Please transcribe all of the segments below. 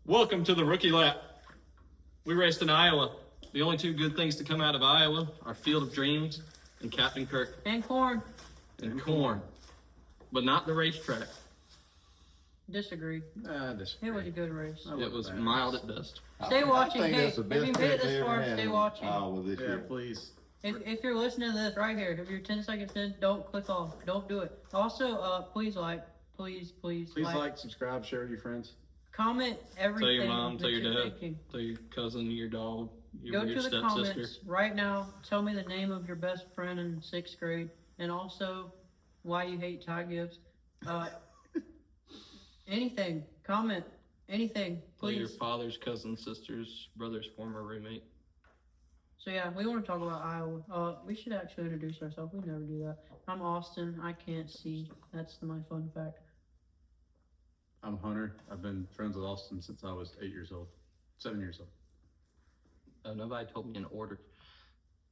Welcome to the Rookie Lap. We raced in Iowa. The only two good things to come out of Iowa are Field of Dreams and Captain Kirk. And corn. And corn. But not the racetrack. Disagree. Disagree. It was a good race. It was mild at best. Stay watching. I think Hey, that's the if best you made track it they this ever far, had stay in watching. Iowa this Yeah, year. please. If you're listening to this right here, if you're 10 seconds in, don't click off. Don't do it. Also, please like. Please Like, subscribe, share with your friends. Comment everything. Tell your mom, that tell your you're dad, thinking. tell your cousin, your dog, Go your to the stepsister. comments right now. Tell me the name of your best friend in 6th grade, and also why you hate Ty Gibbs. Anything. Comment. Anything. Tell your Please. father's cousin, sister's, brother's former roommate. So yeah, we want to talk about Iowa. We should actually introduce ourselves. We never do that. I'm Austin. I can't see. That's my fun fact. I'm Hunter. I've been friends with Austin since I was 7 years old. Nobody told me in order.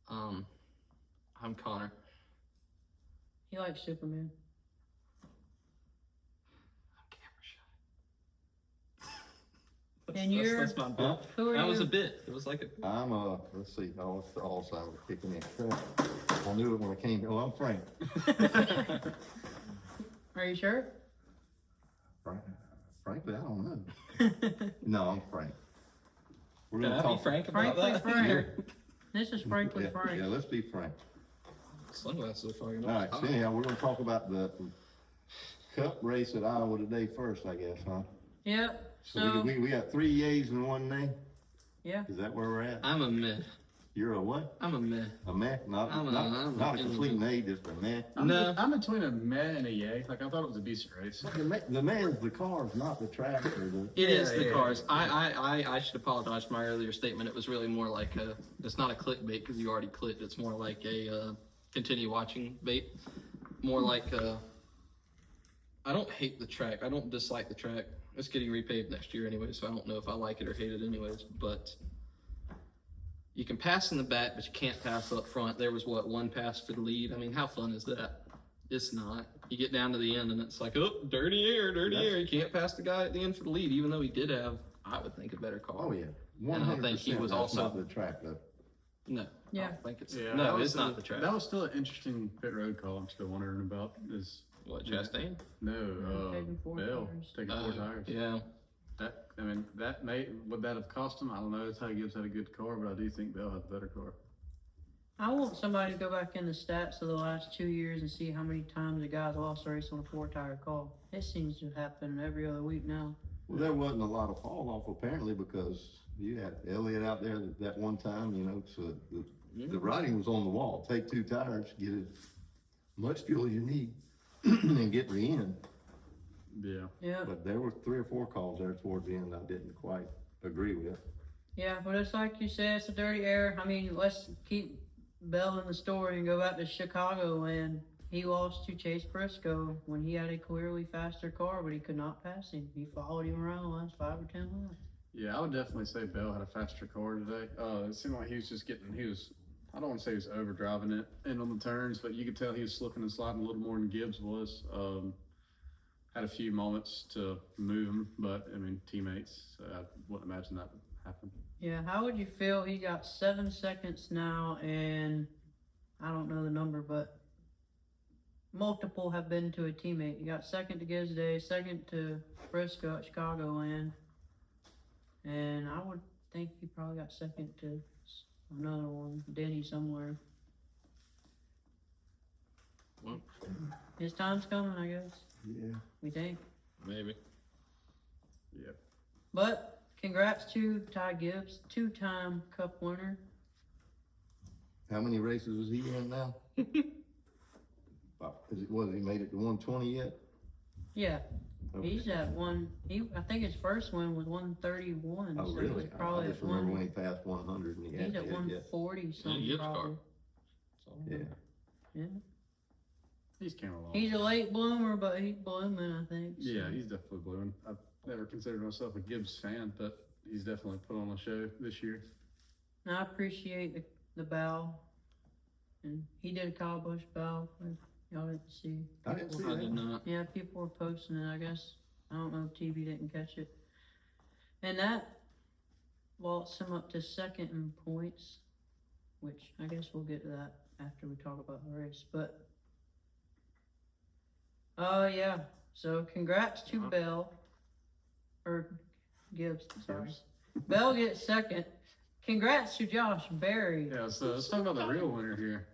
I'm Connor. He likes Superman. I'm camera shy. And you're. That's my bit. Who are That you? was a bit. It was like a. I'm let's see, oh, it's the Alzheimer's kicking in. I knew it when I came. Oh, I'm Frank. Are you sure? Frankly, I don't know. No, I'm Frank. We're Can gonna I be talk. frank about Frankly that? Frank. This is Frankly Yeah, Frank. yeah, let's be frank. Sunglasses are fucking All right, so anyhow, we're gonna talk about the Cup race at Iowa today first, I guess, huh? Yep. So So we got 3 yays and 1 nay? yeah. Is that where we're at? I'm a meh. You're a what? I'm a meh. A meh? Not I'm a a- complete nay, just a meh. No. I'm between a meh and a yay. Like, I thought it was a decent race. The man's the cars, not the track or the. It is the Yeah. cars. I should apologize for my earlier statement. It was really more like it's not a clickbait because you already clicked. It's more like a continue watching bait. More like I don't hate the track. I don't dislike the track. It's getting repaved next year anyway, so I don't know if I like it or hate it anyways. But you can pass in the back, but you can't pass up front. There was one pass for the lead. I mean, how fun is that? It's not. You get down to the end and it's like, oh, dirty air. You can't pass the guy at the end for the lead, even though he did have, I would think, a better car. Oh yeah, And I think he 100%. was That's also- not the track though. No. Yeah. I don't think it's Yeah, no, that was it's not the track. That was still an interesting pit road call. I'm still wondering about is What, Chastain? Taking four Bell tires. taking 4 tires. Yeah. That would that have cost him? I don't know. Ty Gibbs had a good car, but I do think Bell had a better car. I want somebody to go back in the stats of the last 2 years and see how many times a guy's lost a race on a 4-tire car. It seems to happen every other week now. Well, there wasn't a lot of fall off apparently because you had Elliott out there that one time, you know, so the writing was on the wall. Take 2 tires, get as much fuel as you need, and get the end. Yeah. Yeah. But there were 3 or 4 calls there towards the end I didn't quite agree with. Yeah, but it's like you said, it's a dirty air. I mean, let's keep Bell in the story and go back to Chicago when he lost to Chase Briscoe when he had a clearly faster car, but he could not pass him. He followed him around the last 5 or 10 laps. Yeah, I would definitely say Bell had a faster car today. It seemed like he was just I don't want to say he was overdriving it in on the turns, but you could tell he was slipping and sliding a little more than Gibbs was. Had a few moments to move him, but I mean, teammates, so I wouldn't imagine that would happen. Yeah, how would you feel? He got 7 seconds now, and I don't know the number, but multiple have been to a teammate. He got second to Gibbs Day, second to Briscoe at Chicagoland, and I would think he probably got second to another one, Denny somewhere. Well, His time's coming, I guess. Yeah. We think. maybe. Yeah. But congrats to Ty Gibbs, 2-time Cup winner. How many races was he in now? He made it to 120 yet? Yeah, Okay. he's at one. I think his first win was 131. Oh, so really? he's probably I just at remember one. when he passed 100 and he He's hadn't at yet. 140 something. Gibbs probably. car. So, Yeah. Yeah. He's came along. He's a late bloomer, but he's blooming, I think. so. Yeah, he's definitely blooming. I've never considered myself a Gibbs fan, but he's definitely put on a show this year. And I appreciate the bow. And he did a Kyle Busch bow. Y'all didn't see. I didn't see I did that. not. Yeah, people were posting it, I guess. I don't know if TV didn't catch it. And that vaults him up to second in points, which I guess we'll get to that after we talk about the race. But, yeah. So congrats to Bell, or Gibbs, sorry. Bell gets second. Congrats to Josh Berry. Yeah, so let's talk about the real winner here.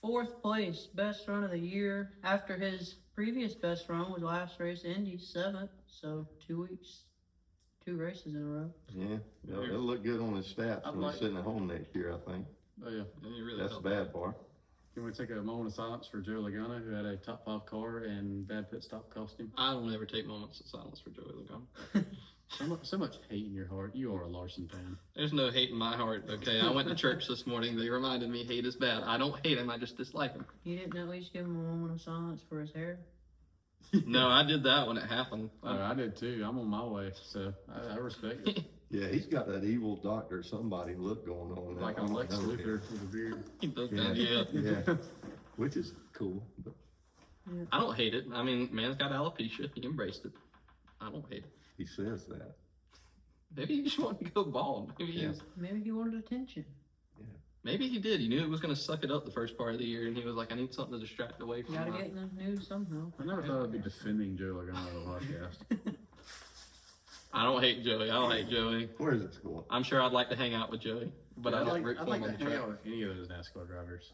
4th place, best run of the year. After his previous best run was last race, Indy 7th. So 2 weeks, 2 races in a row. Yeah, it'll look good on his stats when he's sitting at home next year, I think. Oh yeah, That's the bad part. Can we take a moment of silence for Joe Logano, who had a top 5 car and bad pit stop cost him? I don't ever take moments of silence for Joey Logano. So much hate in your heart. You are a Larson fan. There's no hate in my heart, okay? I went to church this morning. They reminded me hate is bad. I don't hate him. I just dislike him. You didn't at least give him a moment of silence for his hair? No, I did that when it happened. I did too. I'm on my way, so I respect it. Yeah, he's got that evil Dr. Somebody look going on. Like a Lex Luthor with a beard. He does Yeah. that, yeah. Yeah, which is cool. But I don't hate it. I mean, man's got alopecia. He embraced it. I don't hate it. he says that. Maybe he just wanted to go bald. Maybe he was, Maybe he wanted attention. maybe he did. He knew it was going to suck it up the first part of the year, and he was like, I need something to distract away from Gotta my... get in the news somehow. I never thought I'd be defending Joe Logano on the podcast. I don't hate Joey. I don't hate Joey. Where is it going? I'm sure I'd like to hang out with Joey, but I I'd don't like, root I'd for like him to on the hang track. out with any of those NASCAR drivers.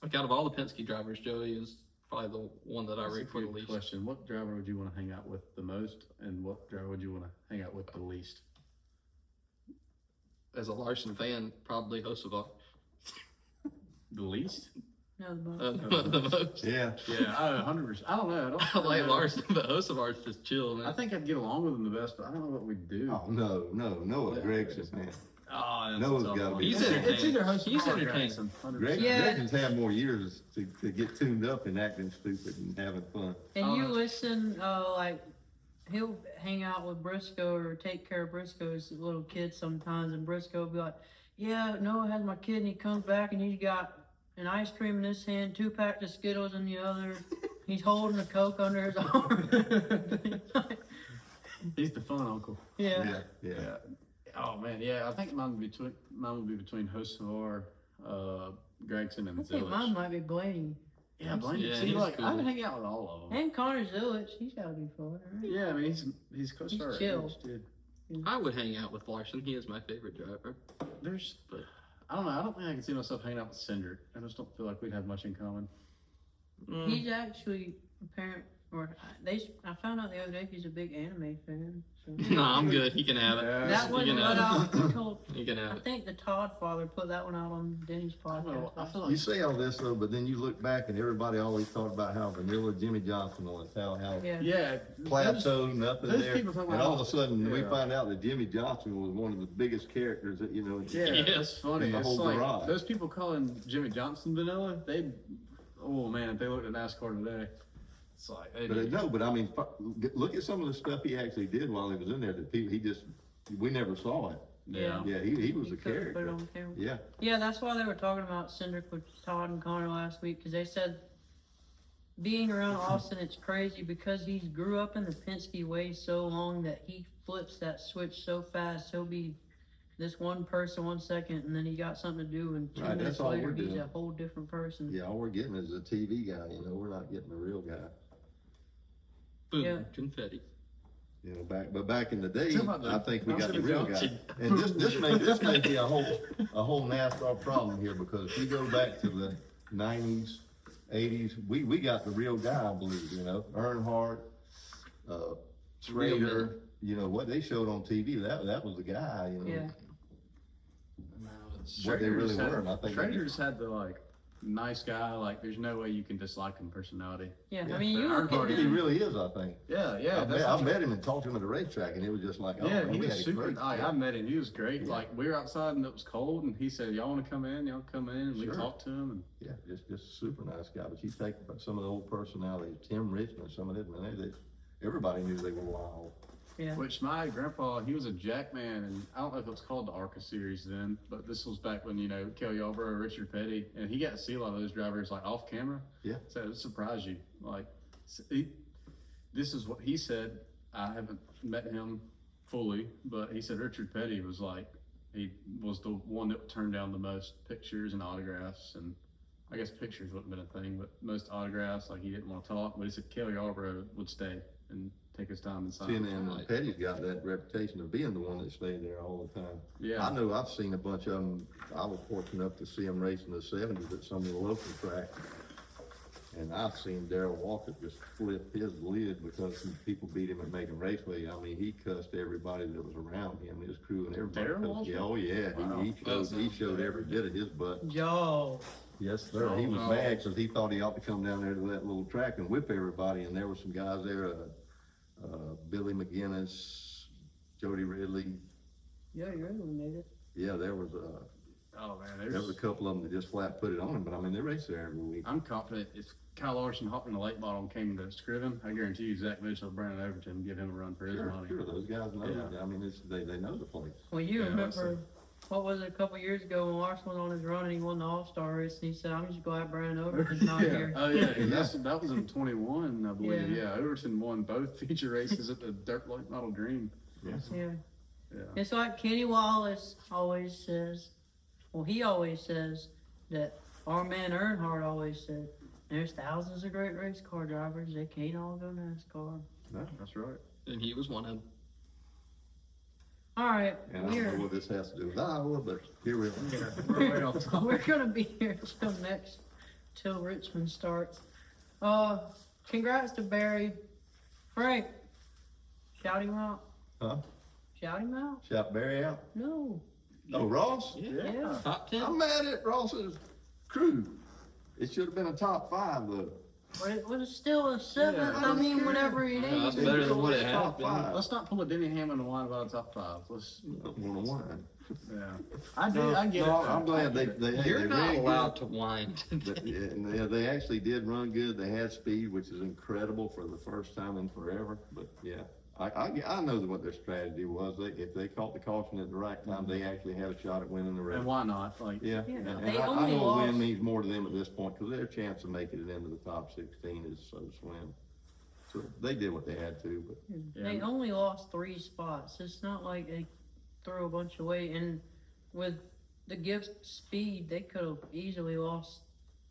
Like, out of all the Penske drivers, Joey is probably the one that I That's a root for the good least. question. What driver would you want to hang out with the most, and what driver would you want to hang out with the least? As a Larson fan, probably Hocevar. The least? No, the The most. Yeah, Yeah, 100%. I don't know. I like Larson, but Hocevar's just chill, man. I think I'd get along with him the best, but I don't know what we'd do. oh, Noah Gregson, man. Oh, that's Noah's a tough gotta one. be- He's It's entertaining. either Host He's or entertaining. Gregson, 100%. Yeah. Gregson's had more years to get tuned up and acting stupid and having fun. And you Oh. listen, like, he'll hang out with Briscoe or take care of Briscoe's little kid sometimes, and Briscoe will be like, yeah, Noah has my kid, and he comes back and he's got an ice cream in his hand, 2 packs of Skittles in the other. He's holding a Coke under his arm. He's the fun uncle. yeah. Yeah. Oh man, yeah. I think mine would be between Hocevar, Gregson, and I think Zillich. mine might be Blaney. Yeah, Blaine. Yeah, See, he's like cool. I'd hang out with all of them. And Connor Zillich, he's gotta be fun, right? Yeah, I mean he's close He's to our chill. age, dude. I would hang out with Larson. He is my favorite driver. But I don't know. I don't think I can see myself hanging out with Cindric. I just don't feel like we'd have much in common. He's actually apparent, or I found out the other day he's a big anime fan. So. No, I'm good. He can have it. Yeah. That He was can what have I told. it. He can I have it. think the Todd father put that one out on Denny's I don't know. podcast. I feel You like say all this though, but then you look back and everybody always talked about how vanilla Jimmy Johnson was, how Yeah. plateaued and up in those there, people talk and about- all of a sudden we Yeah. find out that Jimmy Johnson was one of the biggest characters that Yeah, Yeah. that's funny. In the It's whole like garage. those people calling Jimmy Johnson vanilla. Oh man, if they looked at NASCAR today, it's like But I mean, look at some of the stuff he actually did while he was in there. That people we never saw it. yeah. Yeah, he was You a couldn't put it character. on camera. Yeah, Yeah, that's why they were talking about Cindric with Todd and Connor last week, because they said being around Austin, it's crazy because he grew up in the Penske way so long that he flips that switch so fast. He'll be this one person 1 second, and then he got something to do, and 2 Right, minutes that's all later we're he's doing. a whole different person. yeah. All we're getting is a TV guy. We're not getting a real guy. Boom. Yeah. Confetti. Back in the day, Talk about the- I think we got the Jimmy real guy. Johnson. And this may be a whole NASCAR problem here, because if you go back to the 90s, 80s, we got the real guy, I believe. Earnhardt, Schrader. What they showed on TV, that was the guy. Yeah. What they really were. And I think Schrader just had the nice guy. Like, there's no way you can dislike him personality. Yeah, Yeah, I mean, you but look Earnhardt, at he him, really is. I think. Yeah, I met him and talked to him at the racetrack, and it was just like, oh, Yeah, man, he we was had a super. great I met him. He was great. Yeah. Like, we were outside and it was cold, and he said, "Y'all want to come in? Y'all come in." And we Sure. talked to him. And Yeah, just a super nice guy. But you take some of the old personalities, Tim Richmond, some of them, man, everybody knew they were wild. yeah. which my grandpa, he was a jackman, and I don't know if it was called the ARCA series then, but this was back when Kel Yarborough, Richard Petty, and he got to see a lot of those drivers off camera. Yeah. So it would surprise you. This is what he said. I haven't met him fully, but he said Richard Petty was like, he was the one that turned down the most pictures and autographs, and I guess pictures wouldn't have been a thing, but most autographs, like he didn't want to talk, but he said Kelly Yarborough would stay and take his time and sign. See, and Petty's got that reputation of being the one that stayed there all the time. Yeah. I know I've seen a bunch of them. I was fortunate enough to see them race in the '70s at some of the local tracks. And I've seen Darrell Walker just flip his lid because some people beat him at Macon Raceway. I mean, he cussed everybody that was around him, his crew and everybody. Darrell Walker? Yeah, oh yeah, Wow. he showed every bit of his butt. Joe. Yes, sir. He was mad because he thought he ought to come down there to that little track and whip everybody. And there were some guys there, Billy McGinnis, Jody Ridley. Yeah, you really made it. Yeah, there was Oh man, a couple of them that just flat put it on him. But I mean, they race there every week. I'm confident if Kyle Larson hopped in the late model and came to Scriven, I guarantee you Zach Mitchell, Brandon Overton give him a run for his money. Sure, those guys know. Yeah. I mean, they know the place. Well, you Yeah, remember, what was it, a couple years ago when Larson was on his run and he won the All-Star race and he said, I'm just glad Brandon Overton's not here. Oh yeah, that was in 21, I believe. Yeah. Yeah, Overton won both feature races at the Dirt Lake Model Dream. Yeah. Yeah. It's like Kenny Wallace always says, well, he always says that our man Earnhardt always said, there's thousands of great race car drivers, they can't all go NASCAR. No, that's right. And he was one of them. All right, And I don't know what this has to do with Iowa, but here we are. We're way off topic. we're gonna be here till Richmond starts. Congrats to Barry. Frank, shout him out. Huh? Shout him out? Shout Barry out. No. Oh, Ross? Yeah. Top 10. I'm mad at Ross's crew. It should have been a top 5 though. But it was still a 7th. Yeah, I mean, whatever it Yeah, that's is. better than what it had Top been. 5. Let's not pull a Denny Hamlin and whine about a top 5. Let's. One-on-one. Yeah. I do. I get it. I'm glad they You're not ran allowed good. to whine. They actually did run good. They had speed, which is incredible for the first time in forever. But yeah, I know what their strategy was. If they caught the caution at the right time, they actually had a shot at winning the race. And why not? Like. Yeah, Yeah, and they I only know a lost- win means more to them at this point because their chance of making it into the top 16 is so slim. So they did what they had to, but They only lost 3 spots. It's not like they threw a bunch away. And with the Gibbs speed, they could have easily lost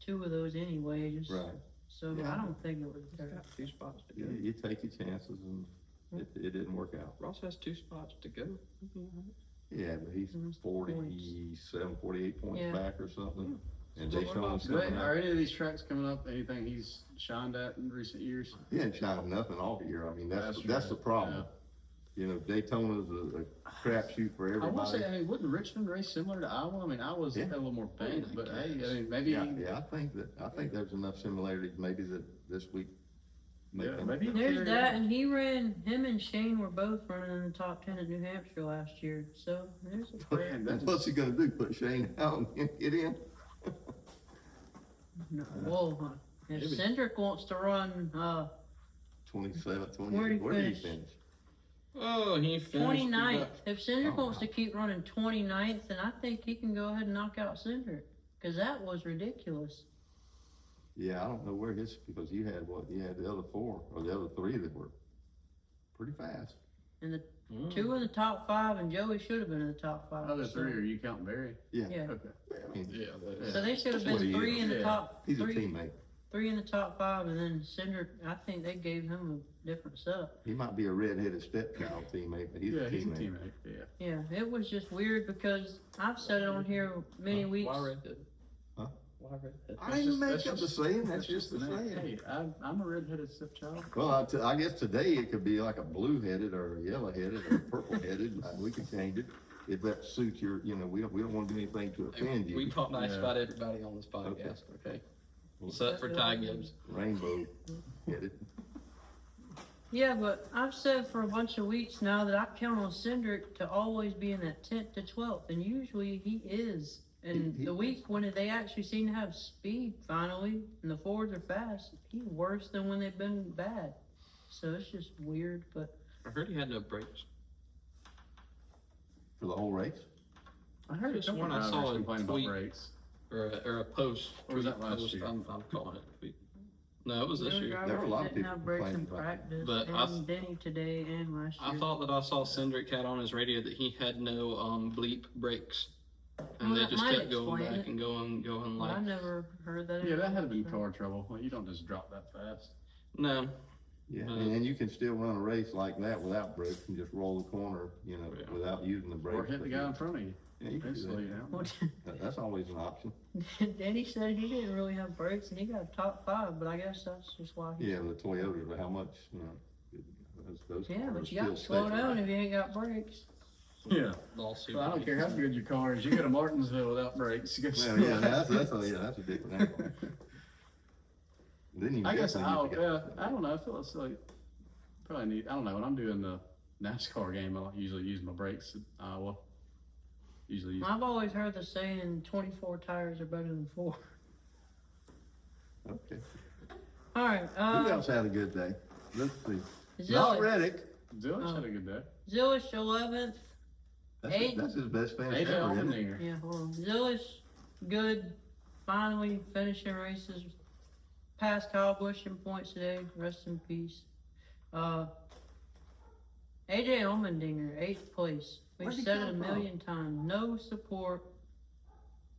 2 of those anyway. right. So Yeah. I don't think it was Got 2 spots to go. You take your chances, and it didn't work out. Ross has 2 spots to go. Yeah, but he's 47, 48 points Yeah. back or something. And So they what show him about something. Are any of these tracks coming up? Anything he's shined at in recent years? He ain't shining nothing all year. I mean, that's That's the right, problem. You know, Daytona's a crapshoot for I want to everybody. say, I mean, wouldn't Richmond race similar to Iowa? I mean, Iowa's Yeah. had a little more banged, but hey, guess. I mean, maybe. Yeah, I think there's enough similarities maybe that this week. make Yeah, them- maybe. There's that, and him and Shane were both running in the top 10 at New Hampshire last year. So there's a Man, that What's is- he gonna do? Put Shane out and get in? no. Whoa, if Maybe. Cindric wants to run 27, 20. Where'd he Where did he finish? finish? Oh, he finished. 29th, if Cindric Oh, wants to keep running 29th, then I think he can go ahead and knock out Cindric. Because that was ridiculous. Yeah, I don't know where because you had the other 4 or the other 3 that were pretty fast. And the 2 in the top 5, and Joey should have been in the top 5. Other so, 3, are you counting Barry? Yeah. Yeah. Okay. I mean, Yeah, but So they should have That's what been he 3 is. in the Yeah. top he's a 3. teammate. 3 in the top 5, and then Cindric, I think they gave him a different setup. He might be a red-headed stepchild teammate, but he's Yeah, a he's a teammate. teammate. Yeah. Yeah, it was just weird because I've said it on here many weeks. Why redhead? Huh? Why redhead? I didn't make up the saying. That's just the name. saying. Hey, I'm a red-headed stepchild. Well, I guess today it could be like a blue-headed or a yellow-headed or purple-headed. We could change it if that suits your. You know, we don't want to do anything to offend We you. talk nice Yeah. about everybody on this podcast, okay? Except for Ty Gibbs. Rainbow-headed. Yeah, but I've said for a bunch of weeks now that I count on Cindric to always be in that 10th to 12th, and usually he is. And He the is. week when they actually seem to have speed finally, and the Fords are fast, he's worse than when they've been bad. So it's just weird, but I heard he had no brakes. For the whole race. I heard Just a couple one I drivers saw a complain about tweet. brakes. Or a post. Or was that tweet last post, year? I'm calling it a tweet. No, it was this year. There were a lot of Didn't people have breaks in complaining about it. practice, But and Denny today and last year. I thought that I saw Cindric had on his radio that he had no bleep brakes, and Well, they that just might kept going explain back it. and going But I like never heard that. Yeah, that had to be anymore, car trouble. Well, you don't just drop that fast. no. Yeah, and you can still run a race like that without brakes and just roll the corner, you know, Yeah. without using the brakes. Or hit the guy in front of you. Yeah, you can do Basically, that. yeah. That's always an option. Denny said he didn't really have brakes, and he got top 5. But I guess that's just why. Yeah, the Toyota, but how much, you know, those Yeah, cars but are you got to still slow special. down if you ain't got brakes. Yeah. Lawsuit. Well, I don't care how good your car is. You go to Martinsville without brakes. You go Well, yeah, that's a different angle. Then you I guess definitely need to get- I don't know. I feel it's like probably need. I don't know. When I'm doing the NASCAR game, I usually use my brakes at Iowa. Usually use. I've always heard the saying 24 tires are better than 4. Okay. All right. Who else had a good day? Let's see. Not Zillich. Reddick. Zillich had a good day. Zillich 11th. That's his best finish AJ ever, isn't it? Allmendinger. Yeah, hold on. Zillich, good. Finally finishing races. Passed Kyle Busch in points today. Rest in peace. AJ Allmendinger, 8th place. We've Where'd he said it a come from? million times. No support.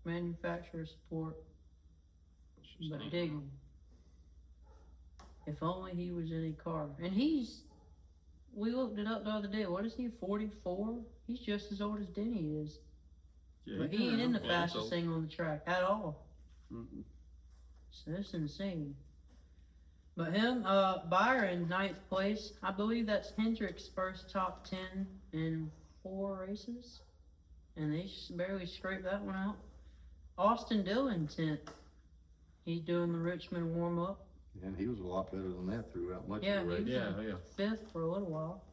Manufacturer support. But digging. If only he was in a car. And we looked it up the other day. What is he, 44? He's just as old as Denny is. Yeah, But he ain't in the Yeah, fastest so- thing on the track at all. Mhm. So that's insane. But him, Byron, 9th place. I believe that's Hendrick's first top 10 in 4 races. And they just barely scraped that one out. Austin Dillon, 10th. He's doing the Richmond warm up. And he was a lot better than that throughout much Yeah, of the race. he Yeah, yeah. 5th for a little while.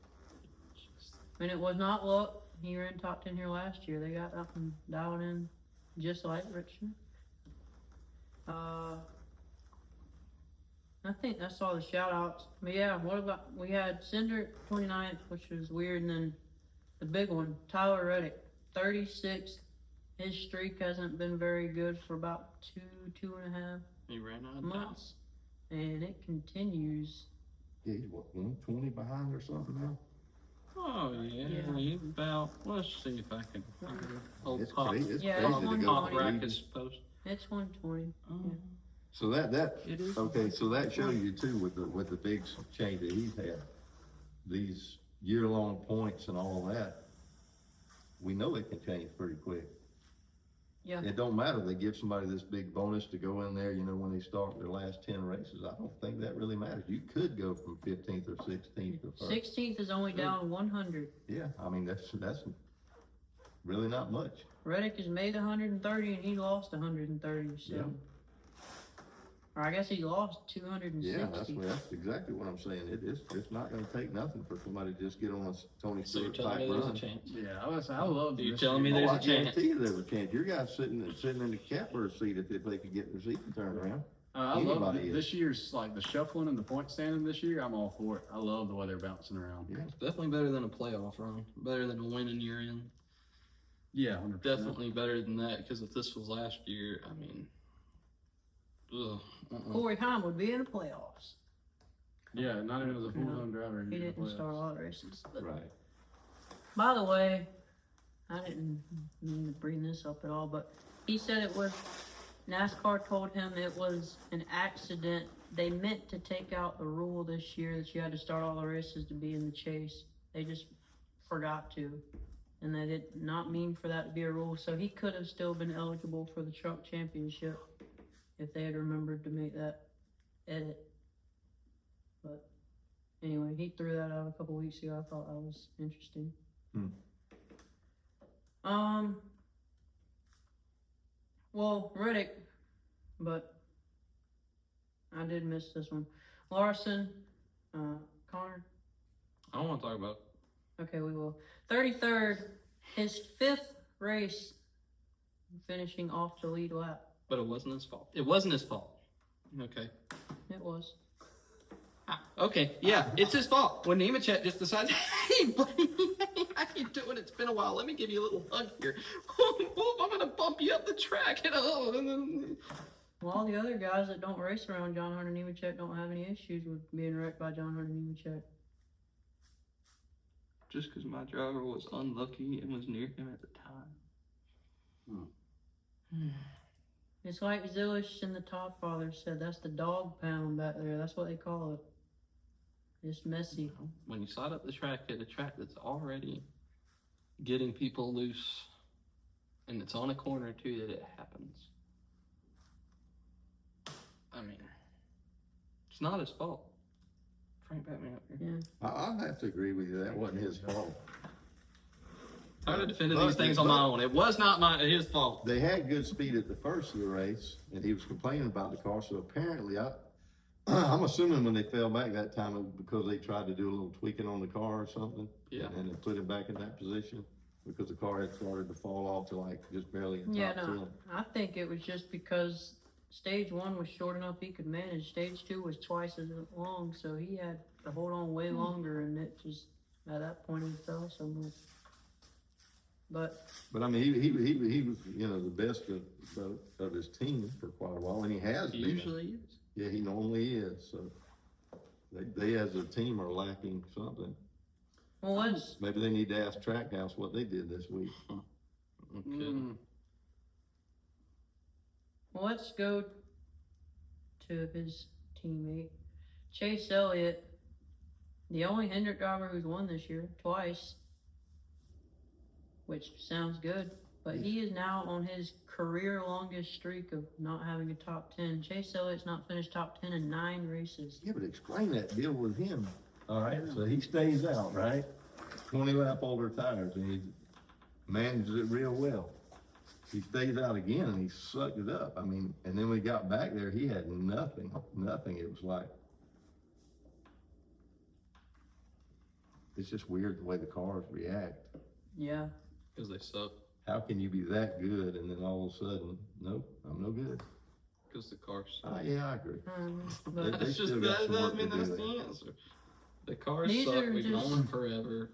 And it was not luck. He ran top 10 here last year. They got up and dialed in just like Richmond. I think that's all the shout outs. But yeah, what about, we had Cinder 29th, which was weird, and then the big one, Tyler Reddick, 36th. His streak hasn't been very good for about two and a half He ran out of time. months. And it continues. Yeah, he's what, 120 behind or something now? Oh yeah, Yeah. he's about. Let's see if I can. Old It's pop, crazy, it's Yeah, crazy it's to one go pop from rack lead. is post. It's 120. So that, It is. okay, so that shows you too with the big change that he's had. These year-long points and all that, we know it can change pretty quick. Yeah. It don't matter, they give somebody this big bonus to go in there, you know, when they start their last 10 races, I don't think that really matters. You could go from 15th or 16th to first. 16th is only down 100. Yeah, I mean, that's really not much. Reddick has made 130 and he lost 130. So, Yeah. or I guess he lost 260. Yeah, that's exactly what I'm saying. It's not gonna take nothing for somebody to just get on a Tony So you're Stewart telling type me there's a run. chance? Yeah, I love. You're this telling me year. there's Oh, a I chance. guarantee you there's a chance. Your guy's sitting in the catbird seat if they could get their seat turned around. I love Anybody is. this year's like the shuffling and the point standing this year. I'm all for it. I love the way they're bouncing around. Yeah. Definitely better than a playoff run. Better than a win in year in. Yeah, 100%. Definitely better than that. Because if this was last year, I mean, ugh. Corey Heim would be in the playoffs. Yeah, not even as a full-time driver. He in the didn't playoffs. start a lot of races. But Right. by the way, I didn't mean to bring this up at all, but he said it was, NASCAR told him it was an accident. They meant to take out the rule this year that you had to start all the races to be in the chase. They just forgot to. And they did not mean for that to be a rule. So he could have still been eligible for the truck championship if they had remembered to make that edit. But anyway, he threw that out a couple weeks ago. I thought that was interesting. Well, Riddick, but I did miss this one. Larson, Connor. I don't want to talk about it. Okay, we will. 33rd, his 5th race, finishing off the lead lap. But it wasn't his fault. It wasn't his fault. Okay. It was. Okay, yeah, it's his fault. When Nemechek just decides, hey, buddy, how you doing? It's been a while. Let me give you a little hug here. I'm gonna bump you up the track. And then Well, all the other guys that don't race around John Hunter Nemechek don't have any issues with being wrecked by John Hunter Nemechek. Just because my driver was unlucky and was near him at the time. It's like Zillish and the Todfather said, that's the dog pound back there. That's what they call it. It's messy. When you side up the track at a track that's already getting people loose, and it's on a corner too that it happens. I mean, it's not his fault. Frank back me up here. Yeah. I'll have to agree with you, that wasn't his fault. Tired of defending these things on my own. It was not his fault. They had good speed at the first of the race, and he was complaining about the car, so apparently, I'm assuming when they fell back that time, it was because they tried to do a little tweaking on the car or something. Yeah. And then put it back in that position, because the car had started to fall off to like just barely in Yeah, top no. 10. I think it was just because stage 1 was short enough he could manage. Stage 2 was twice as long, so he had to hold on way longer, and it just, at that point, it fell so much. But But I mean, he was, you know, the best of his team for quite a while, and he has He been. usually is. Yeah, he normally is, so they as a team are lacking something. well, let's Maybe they need to ask Trackhouse what they did this week. Okay. let's go to his teammate Chase Elliott, the only Hendrick driver who's won this year twice, which sounds good. But he is now on his career longest streak of not having a top 10. Chase Elliott's not finished top 10 in 9 races. Yeah, but explain that deal with him. All right, so he stays out, right? 20 lap older tires, and he manages it real well. He stays out again, and he sucked it up. I mean, and then we got back there, he had nothing. It was like, it's just weird the way the cars react. Yeah. Because they suck. How can you be that good and then all of a sudden, nope, I'm no good? Because the cars suck. Oh, yeah, I agree. But They That's just still got some that. I work mean, to that's do. the answer. The cars These suck. are We've just- known them forever.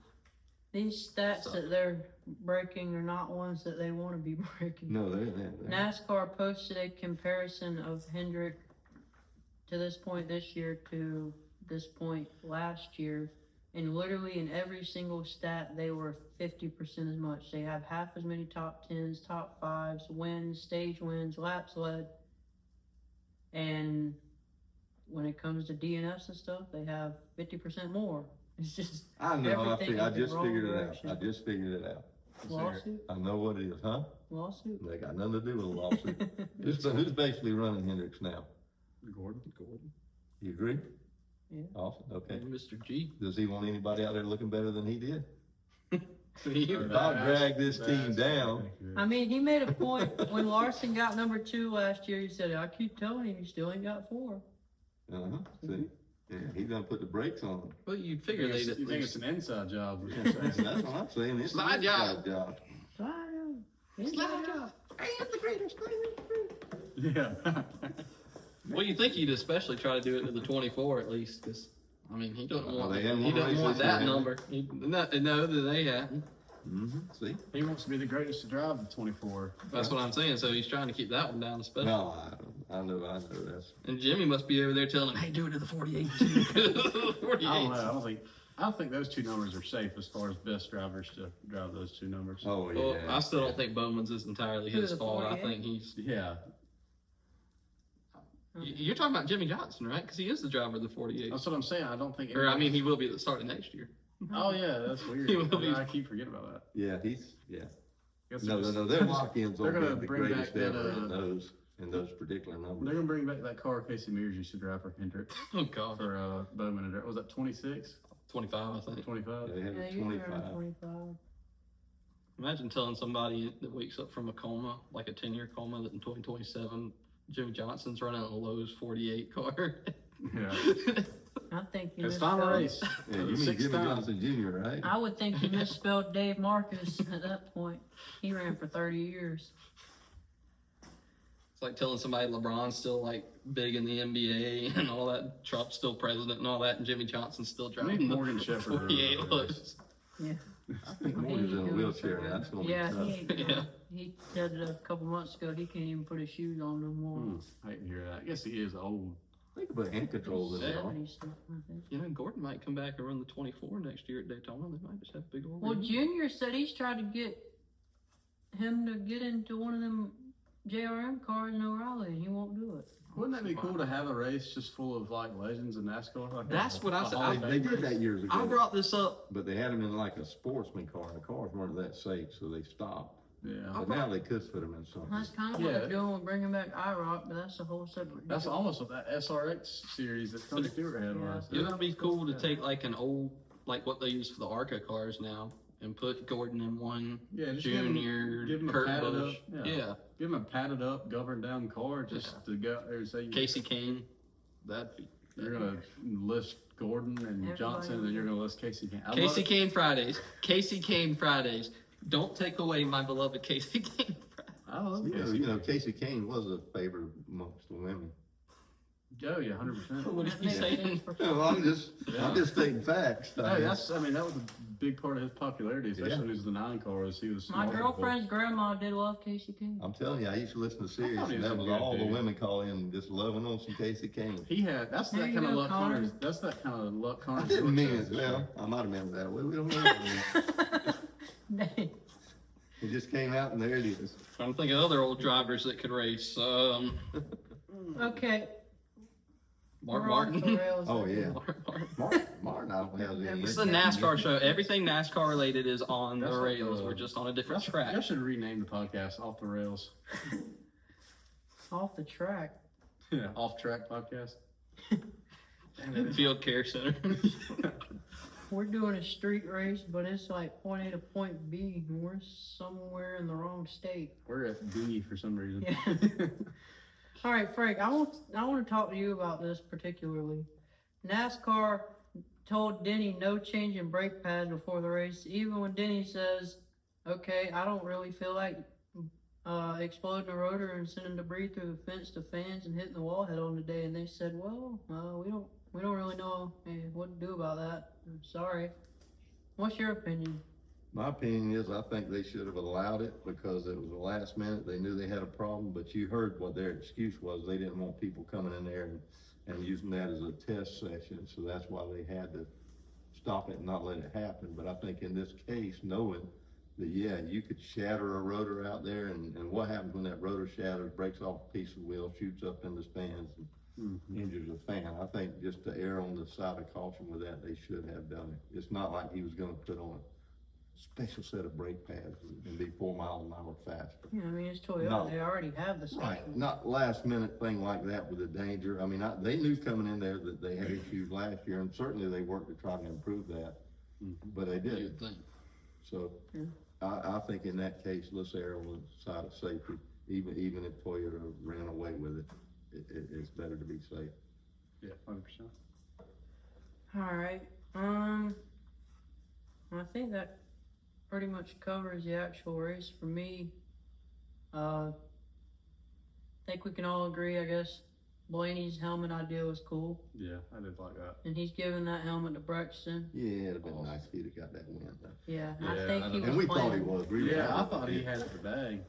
these stats Suck. that they're breaking are not ones that they want to be breaking. No, they're. NASCAR posted a comparison of Hendrick to this point this year to this point last year, and literally in every single stat they were 50% as much. They have half as many top 10s, top 5s, wins, stage wins, laps led, and when it comes to DNFs and stuff, they have 50% more. It's just I know, everything I in the just wrong figured it direction. out. I just figured it out. Lawsuit, I know what it is, huh? lawsuit. They got nothing to do with a lawsuit. Who's basically running Hendricks now? Gordon. You agree? Yeah. Awesome, okay. Mr. G. Does he want anybody out there looking better than he did? He- Bob dragged this team down. I mean, he made a point when Larson got number 2 last year. He said, "I keep telling him, he still ain't got 4." Uh-huh, see? Yeah, he done put the brakes on him. Well, you'd figure they'd at You think it's least. an inside job? That's what I'm saying. It's Slide an job. inside job. I am the greatest. Yeah. Well, you think he'd especially try to do it to the 24 at least, because I mean he doesn't Well, want they he haven't won doesn't races want yet, that have they? number. No, that they hadn't. Mm-hmm, see? He wants to be the greatest to drive the 24. That's what I'm saying. So he's trying to keep that one down, especially. No, I know that's. And Jimmy must be over there telling him, "Hey, do it to the 48 too." 48. I don't know. I don't think those two numbers are safe as far as best drivers to drive those two numbers. Oh, yeah. Well, I still don't think Bowman's is entirely Who, his the fault. I 48? think he's. Yeah. You're talking about Jimmy Johnson, right? Because he is the driver of the 48. That's what I'm saying. I don't think. Or I mean, he will be at the start of next year. Oh yeah, that's weird. He will be- I keep forgetting about that. Yeah, Guess No, they're their lock-ins they're will gonna be the bring greatest back that, ever in those particular numbers. They're gonna bring back that car Casey Mears used to drive for Hendrick Oh God, for Bowman. Was that 26, 25, I think. 25? They have Yeah, a you're 25. around 25. Imagine telling somebody that wakes up from a coma, like a 10-year coma, that in 2027, Jimmy Johnson's running a Lowe's 48 car. Yeah. I think you It's final misspelled. race. Yeah, you mean Sixth Jimmy time. Johnson Jr., right? I would think you misspelled Dave Marcus at that point. He ran for 30 years. It's like telling somebody LeBron's still like big in the NBA and all that, Trump's still president and all that, and Jimmy Johnson's still driving the Morgan Shepherd. 48 Lowe's. Yeah. I think Moore's in a wheelchair now. That's gonna be Yeah, tough. he ain't, Yeah. he said a couple months ago he can't even put his shoes on no more. I hate to hear that. I guess he is old. Think about hand controls in there. 70 stuff, I think. You know, Gordon might come back and run the 24 next year at Daytona. They might just have big old. Well, rims. Junior said he's tried to get him to get into one of them JRM cars in O'Reilly, and he won't do it. Wouldn't that be cool to have a race just full of like legends in NASCAR? Like That's what I said. Hall I- of They did Famers? that years ago. I brought this up. But they had them in like a sportsman car, and the cars weren't that safe, so they stopped. Yeah. But now they could put them in something. That's kind of what Yeah. they're doing with bringing back IROC, but that's a whole separate. That's deal. almost what that SRX series that Tony Stewart had Yeah. last It year. would be cool to Yeah. take like an old, like what they use for the ARCA cars now, and put Gordon in one, Yeah, just Junior, give him a Kurt padded Busch. up. Yeah. Give him a padded up, governed down car just to go out there and say Casey Kane. That'd be. you're gonna list Gordon and Everybody Johnson, and then you're gonna list Casey Kane. I love Casey it. Kane Fridays. Casey Kane Fridays. Don't take away my beloved Casey Kane Fridays. I love Casey. You know, Casey Kane was a favorite amongst the women. Oh yeah, 100%. What That are you makes saying? sense for- No, I'm just stating facts. Hey, I mean, that was a big part of his popularity, especially Yeah. when he was the 9 cars. He was My smart. girlfriend's grandma did love Casey King. I'm telling you, I used to listen to Sirius, thought he and was that a was good all the dude. women call in, just loving on some Casey Kane. He had that's There that you kind of go, luck Connor. Connors. That's that kind of luck I Connors. didn't mean it. Well, I might have meant it that way. We don't know. Dang. It just came out, and there it is. Trying to think of other old drivers that could race. Okay. Mark we're on Martin. the rails Oh, again. yeah. Mark Martin. Martin, I don't have any. It's a NASCAR show. Everything NASCAR related is on That's the what rails. the- We're just on a different I track. should rename the podcast "Off the Rails." Off the track. Yeah, Off Track Podcast. Field Care Center. We're doing a street race, but it's like point A to point B, and we're somewhere in the wrong state. We're at B for some reason. Yeah. All right, Frank, I want to talk to you about this particularly. NASCAR told Denny no change in brake pads before the race, even when Denny says, "Okay, I don't really feel like exploding the rotor and sending debris through the fence to fans and hitting the wall head on today." And they said, "Well, we don't really know what to do about that. I'm sorry." What's your opinion? My opinion is, I think they should have allowed it because it was the last minute. They knew they had a problem, but you heard what their excuse was. They didn't want people coming in there and using that as a test session. So that's why they had to stop it and not let it happen. But I think in this case, knowing that, yeah, you could shatter a rotor out there, and what happens when that rotor shatters, breaks off a piece of wheel, shoots up in the stands, and injures a fan. I think just to err on the side of caution with that, they should have done it. It's not like he was gonna put on a special set of brake pads and be 4 miles an hour faster. Yeah, I mean, it's Toyota. No. They already have the special. Right, not last minute thing like that with the danger. I mean, they knew coming in there that they had issues last year, and certainly they worked to try to improve that, but they didn't. You'd think. So, Yeah. I think in that case, let's err on the side of safety. Even if Toyota ran away with it, it's better to be safe. Yeah, 100%. All right. I think that pretty much covers the actual race for me. I think we can all agree, I guess, Blaney's helmet idea was cool, Yeah, I did like that. and he's giving that helmet to Braxton. Yeah, it'd have been nice if he'd have got that win. Yeah, Yeah, I think he was And we thought he planning. was. We were Yeah, I happy thought for he him. had it today.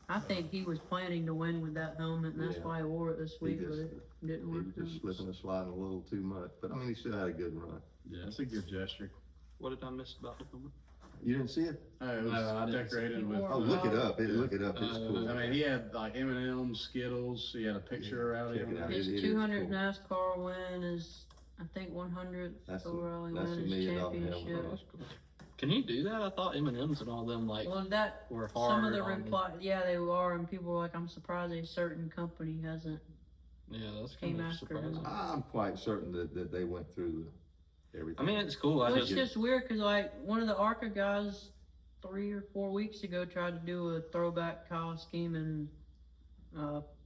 I think he was planning to win with that helmet, and that's Yeah. why he wore it this He week, just- but it didn't He work. was just out. slipping and sliding a little too much, but I mean, he still had a good run. Yeah, it's a good gesture. What did I miss about the helmet? You didn't see it? Oh, it was No, I didn't decorated see it. with. Oh, look it up. Look it up. It's cool. I mean, he had like M&M's, Skittles. He had a picture around Check it him. out. His It is 200 cool. NASCAR win is, I think, 100th That's a- overall that's a win $1 his million helmet. championship. Can you do that? I thought M&M's and all them like Well, that were hard. some of the on- reply, yeah, they are, and people were like, "I'm surprised a certain company hasn't." Yeah, that's came kind of after surprising. him. I'm quite certain that they went through everything. I mean, it's cool. I Well, it's just just weird because like one of the ARCA guys 3 or 4 weeks ago tried to do a throwback Kyle scheme and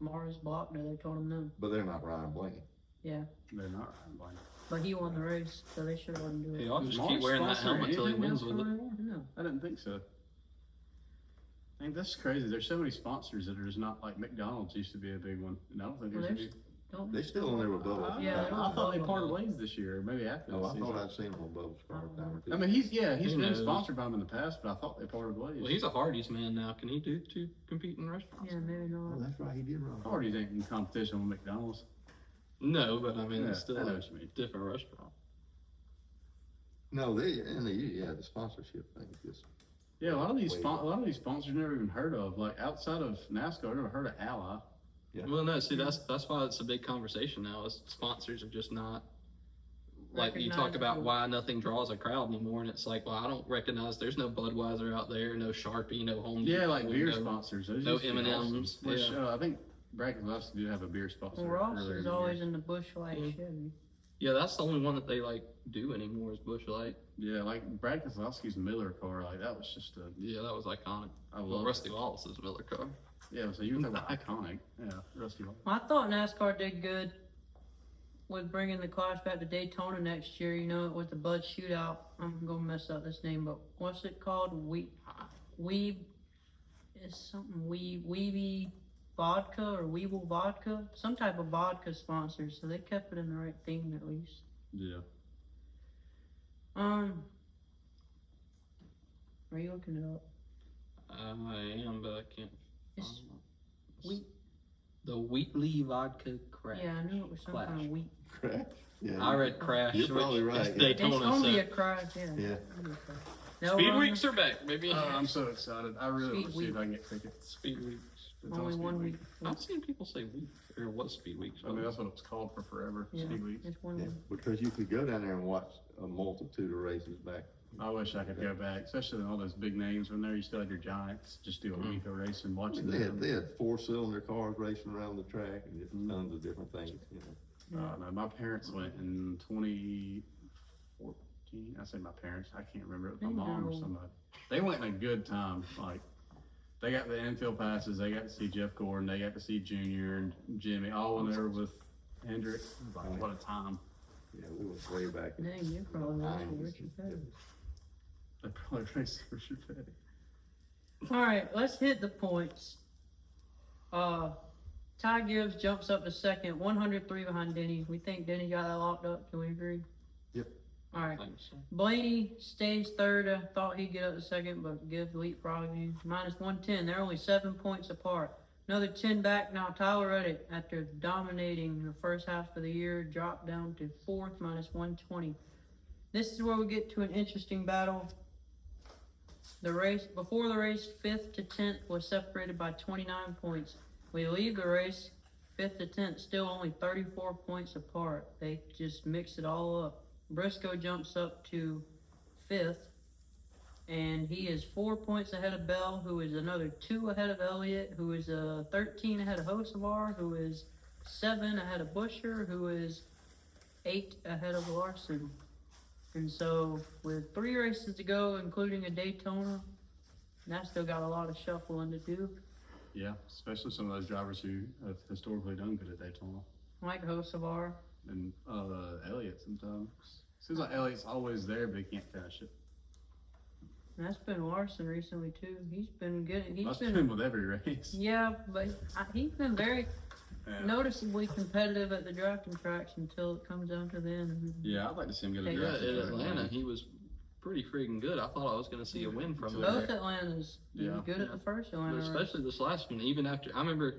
Mars blocked it. They told him no. But they're not Ryan Blaney. Yeah, They're not blind. but he won the race, so they should have let him do he it. ought to Does just keep Mars wearing that sponsor helmet till he anything wins else with it. going on? No. I didn't think so. I think that's crazy. There's so many sponsors that are just not like McDonald's used to be a big one, and I don't think Well, there's there's any. Don't They still on there with Bubba. Yeah, I thought they parted ways this year, maybe after No, the I season. thought I'd seen him on Bubba's car a time or two. I mean, he's Who been knows? sponsored by them in the past, but I thought they parted ways. Well, he's a Hardee's man now. Can he compete in restaurants? Yeah, maybe Oh, not. that's right, he did run. Hardee's ain't in competition with McDonald's. No, but I mean, Yeah, it's still I know a what you mean. different restaurant. No, the sponsorship thing is just. Yeah, a lot of these Way sponsors I've never even heard of. Like outside of NASCAR, I've never heard of Ally. Yeah. Well, no, see, that's why it's a big conversation now. Is sponsors are just not like you talk about Recognizable. why nothing draws a crowd anymore, and it's like, well, I don't recognize. There's no Budweiser out there, no Sharpie, no Home. Yeah, like Depot, beer no- sponsors. Those no used to be awesome. M&Ms, Which yeah. I think Brad Keselowski did have a beer sponsor. Well, Ross earlier is in the always year. in the Busch Light Yeah. Chevy. Yeah, that's the only one that they like do anymore is Busch Light. Yeah, like Brad Keselowski's Miller car. Like that was just a. Yeah, that was iconic. I Well, love. Rusty Wallace's Miller car. Yeah, so you were talking about iconic. Yeah, Rusty. Wallace. I thought NASCAR did good with bringing the class back to Daytona next year. You know, with the Bud Shootout. I'm gonna mess up this name, but what's it called? It's something Weeby vodka or Weeble vodka, some type of vodka sponsor. So they kept it in the right theme at least. Yeah. Are you looking it up? I am, but I can't. It's find it. wheat. The Wheatley vodka crash. Yeah, I knew it was some kind Clash. of wheat. Crash. Yeah. I read crash. You're probably which right, is yeah. It's Daytona. gonna be So. a crash, yeah. Yeah. No, Speed weeks are back, baby. I'm so excited. I really want to Speed see if week. I can get tickets. Speed weeks. It's only on one Speed week. I've seen people say week or what speed weeks. I mean, that's what it was called for forever. Yeah. Speed weeks. It's one Yeah, week. because you could go down there and watch a multitude of races back. I wish I could go back, especially all those big names when there. You still had your giants. Just do a week of racing, watching They them. had 4-cylinder cars racing around the track and just tons of different things, you know. No, my parents went in 2014. I say my parents. I can't remember. It was my mom or No. somebody. They went in a good time. Like they got the infield passes. They got to see Jeff Gordon. They got to see Junior and Jimmy all in there with Hendrick. Like, what a time! Yeah, we went way back. in Dang, you're probably the watching 90s. Richard Petty. They probably raced Richard Petty. All right, let's hit the points. Ty Gibbs jumps up to second, 103 behind Denny. We think Denny got that locked up. Can we agree? Yep. All right. Thanks. Blaney stays third. I thought he'd get up to second, but Gibbs leapfrogged you. Minus 110. They're only 7 points apart. Another 10 back now. Tyler Reddick, after dominating the first half of the year, dropped down to fourth, minus 120. This is where we get to an interesting battle. Before the race, 5th to 10th was separated by 29 points. We leave the race, 5th to 10th, still only 34 points apart. They just mix it all up. Briscoe jumps up to 5th, and he is 4 points ahead of Bell, who is another 2 ahead of Elliott, who is 13 ahead of Hocevar, who is 7 ahead of Busher, who is 8 ahead of Larson. And so, with 3 races to go, including a Daytona, that's still got a lot of shuffling to do. Yeah, especially some of those drivers who have historically done good at Daytona. Like Hocevar. And Elliott sometimes. Seems like Elliott's always there, but he can't finish it. And that's been Larson recently too. He's been good. That's been with every race. Yeah, but he's been very Yeah. noticeably competitive at the drafting tracks until it comes down to the end. Yeah, I'd like to see him get a Yeah, Yeah, draft. in Atlanta, he was pretty freaking good. I thought I was going to see a win from him. Both Atlantas. He was Yeah. good at the first But Atlanta race. especially this last one, even after I remember,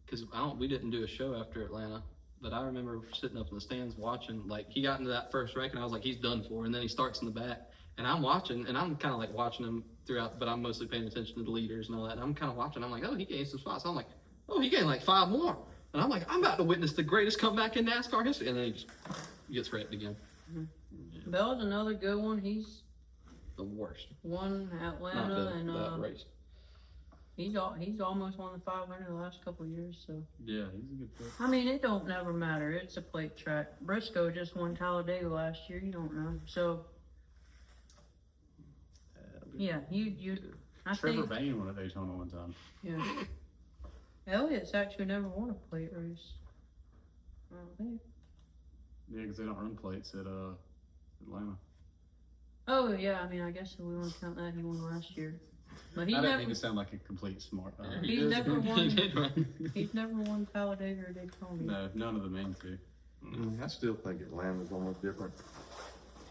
because we didn't do a show after Atlanta, but I remember sitting up in the stands watching. Like he got into that first wreck, and I was like, he's done for. And then he starts in the back, and I'm watching, and I'm kind of like watching him throughout, but I'm mostly paying attention to the leaders and all that. And I'm kind of watching. I'm like, oh, he gained some spots. I'm like, oh, he gained like 5 more, and I'm like, I'm about to witness the greatest comeback in NASCAR history, and then he just gets wrecked again. Bell's another good one. He's The worst. won Not Atlanta, and that race. he's almost won the 500 the last couple of years. So Yeah, he's a good player. I mean, it don't never matter. It's a plate track. Briscoe just won Talladega last year. You don't know. So yeah, you. I Trevor think Bayne won at Daytona one time. yeah. Elliott's actually never won a plate race. I don't think. Yeah, because they don't run plates at Atlanta. Oh yeah, I mean, I guess if we want to count that, he won last year. But he I didn't never, mean to sound like a complete smart. He's did. never He won. did run. he's never won Talladega or Daytona. No, none of the main two. I still think Atlanta's on a different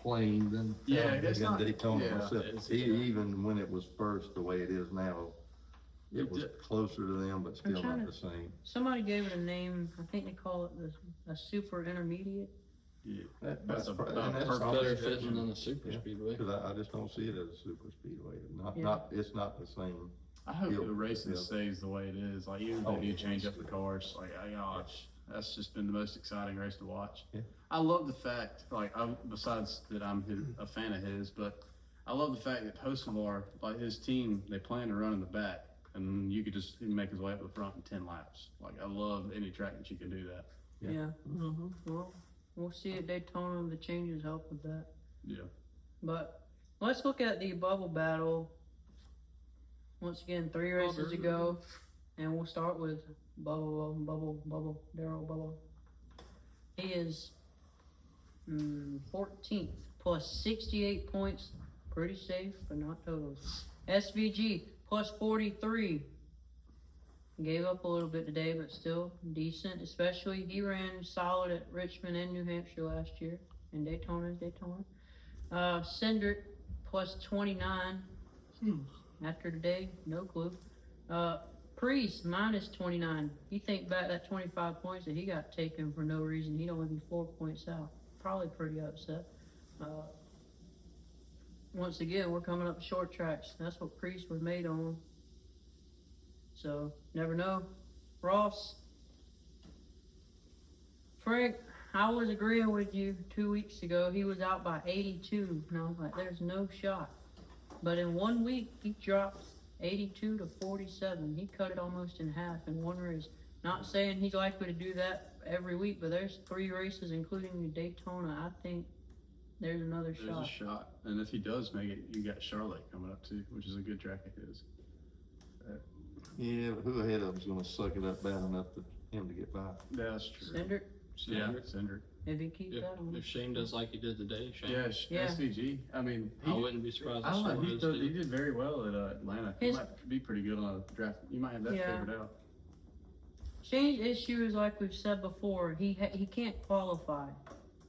plane than Yeah, it's than not- Daytona. yeah, myself. it's- Even when it was first the way it is now, it It was did- closer to them, but still trying not to- the same. Somebody gave it a name. I think they call it a super intermediate. Yeah. That's That's probably- about and that's Better probably- fitting than a super Yeah. speedway. Cause I just don't see it as a super speedway. Yeah. It's not the same. I hope Yeah. the racing Yeah. stays the way it is. Like even if Oh, they do yeah. change up the cars, like gosh, that's just been the most exciting race to watch. Yeah. I love the fact, besides that I'm a fan of his, but I love the fact that Hocevar, like his team, they plan to run in the back, and you could just make his way up the front in 10 laps. Like I love any track that you can do that. Yeah. Yeah. Well, we'll see at Daytona. The changes help with that. Yeah. But let's look at the bubble battle. Once again, 3 races to go, and we'll start with Bubble, Daryl Bubble. He is 14th plus 68 points, pretty safe, but not totals. SVG plus 43. Gave up a little bit today, but still decent. Especially he ran solid at Richmond and New Hampshire last year, and Daytona is Daytona. Cindric plus 29. After today, no clue. Priest minus 29. You think back that 25 points that he got taken for no reason. He'd only be 4 points out. Probably pretty upset. Once again, we're coming up short tracks. That's what Priest was made on. So, never know. Ross. Frank, I was agreeing with you 2 weeks ago. He was out by 82. No, like, there's no shot. But in 1 week, he dropped 82 to 47. He cut it almost in half in one race. Not saying he's likely to do that every week, but there's 3 races, including the Daytona. I think there's another There's shot. a shot, and if he does make it, you got Charlotte coming up too, which is a good track of his. Yeah, but who ahead of him's gonna suck it up bad enough for him to get by? That's true. Cindric, Yeah, Cindric. if he keeps that on. If Shane does like he did today, Shane, Yeah. SVG. I mean, I wouldn't be surprised. I don't know. if He Suarez did very well at Atlanta. He His- might be pretty good on a draft. You might have that Yeah. figured out. Shane's issue is like we've said before. He can't qualify.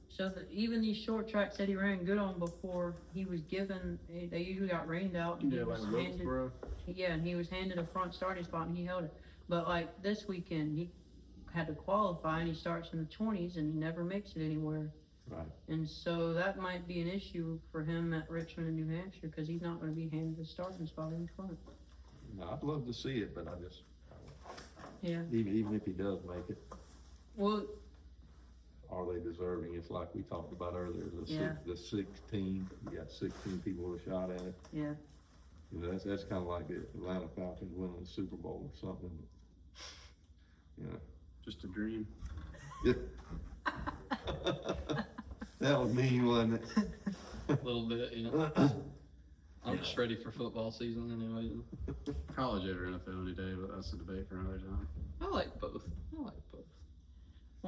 So even these short tracks that he ran good on before, he was given. They usually got rained out. And he Yeah, like was handed, Wilkesboro. yeah, and he was handed a front starting spot and he held it. But like this weekend, he had to qualify and he starts in the 20s and he never makes it anywhere. Right. And so that might be an issue for him at Richmond and New Hampshire because he's not going to be handed a starting spot in front. No, I'd love to see it, but I just, Yeah. even if he does make it, Well, are they deserving? It's like we talked about earlier, Yeah. the 16, you got 16 people with a shot at it. yeah. You know, that's kind of like the Atlanta Falcons winning the Super Bowl or something. You know. Just a dream. That was mean, wasn't it? a little bit, you know. I'm just ready for football season anyway. College over NFL any day, but that's a debate for another time. I like both. Well,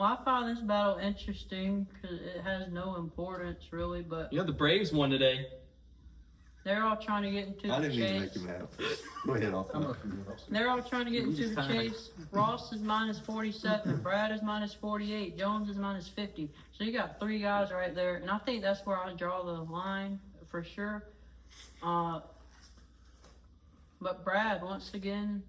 I found this battle interesting because it has no importance really, but You know, the Braves won today. they're all trying to get into I the didn't mean to make chase. him happy. Go ahead, I'll I'm looking good. They're all trying to get I'm into just the tired. chase. Ross is minus 47, Brad is minus 48, Jones is minus 50. So you got 3 guys right there, and I think that's where I draw the line for sure. But Brad, once again,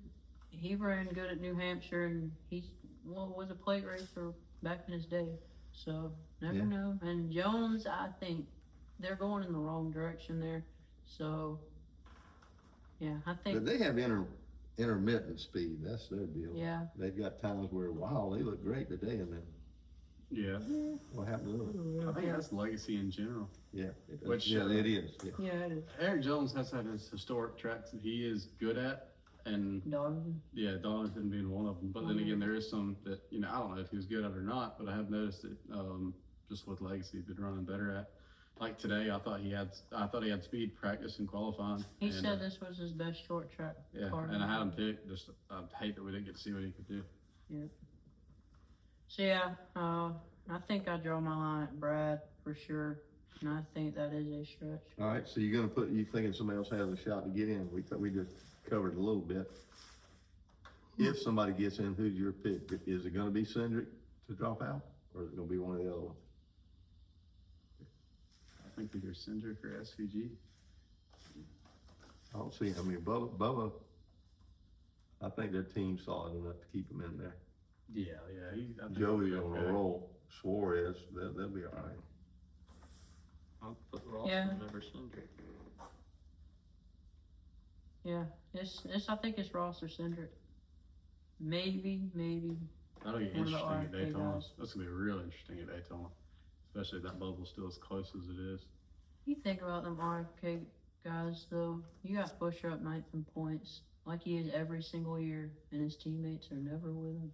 he ran good at New Hampshire, and he was a plate racer back in his day. So never Yeah. know. And Jones, I think they're going in the wrong direction there. So yeah, I But think they have intermittent speed. That's their deal. yeah. They've got times where, wow, they look great today, and then Yeah, what happened to them? I think that's legacy in general. Yeah, Which, yeah, it is. Yeah. Yeah, it is. Eric Jones has had his historic tracks that he is good at, and Darwin. yeah, Darlington being one of them. But then again, there is some that I don't know if he was good at or not. But I have noticed that just with legacy, he's been running better at. Like today, I thought he had speed practice and qualifying. He and, said this was his best short track yeah, car. and I had him picked. Just I hate that we didn't get to see what he could do. So yeah, I think I draw my line at Brad for sure. And I think that is a stretch. All right, so you thinking somebody else has a shot to get in? We just covered a little bit. If somebody gets in, who's your pick? Is it gonna be Hendrick to drop out, or is it gonna be one of the other ones? I think either Hendrick or SVG. I don't see, Bubba, I think their team's solid enough to keep him in there. Yeah. I think Joey's he'll be on okay. a roll, Suarez, they'll be all right. I'll put Ross Yeah. over Hendrick. Yeah, I think it's Ross or Cindric. Maybe. That'll get One of the interesting at RFK Daytona. guys. That's gonna be real interesting at Daytona, especially if that bubble's still as close as it is. You think about them RFK guys though, you got Busher up ninth in points, like he is every single year, and his teammates are never with him.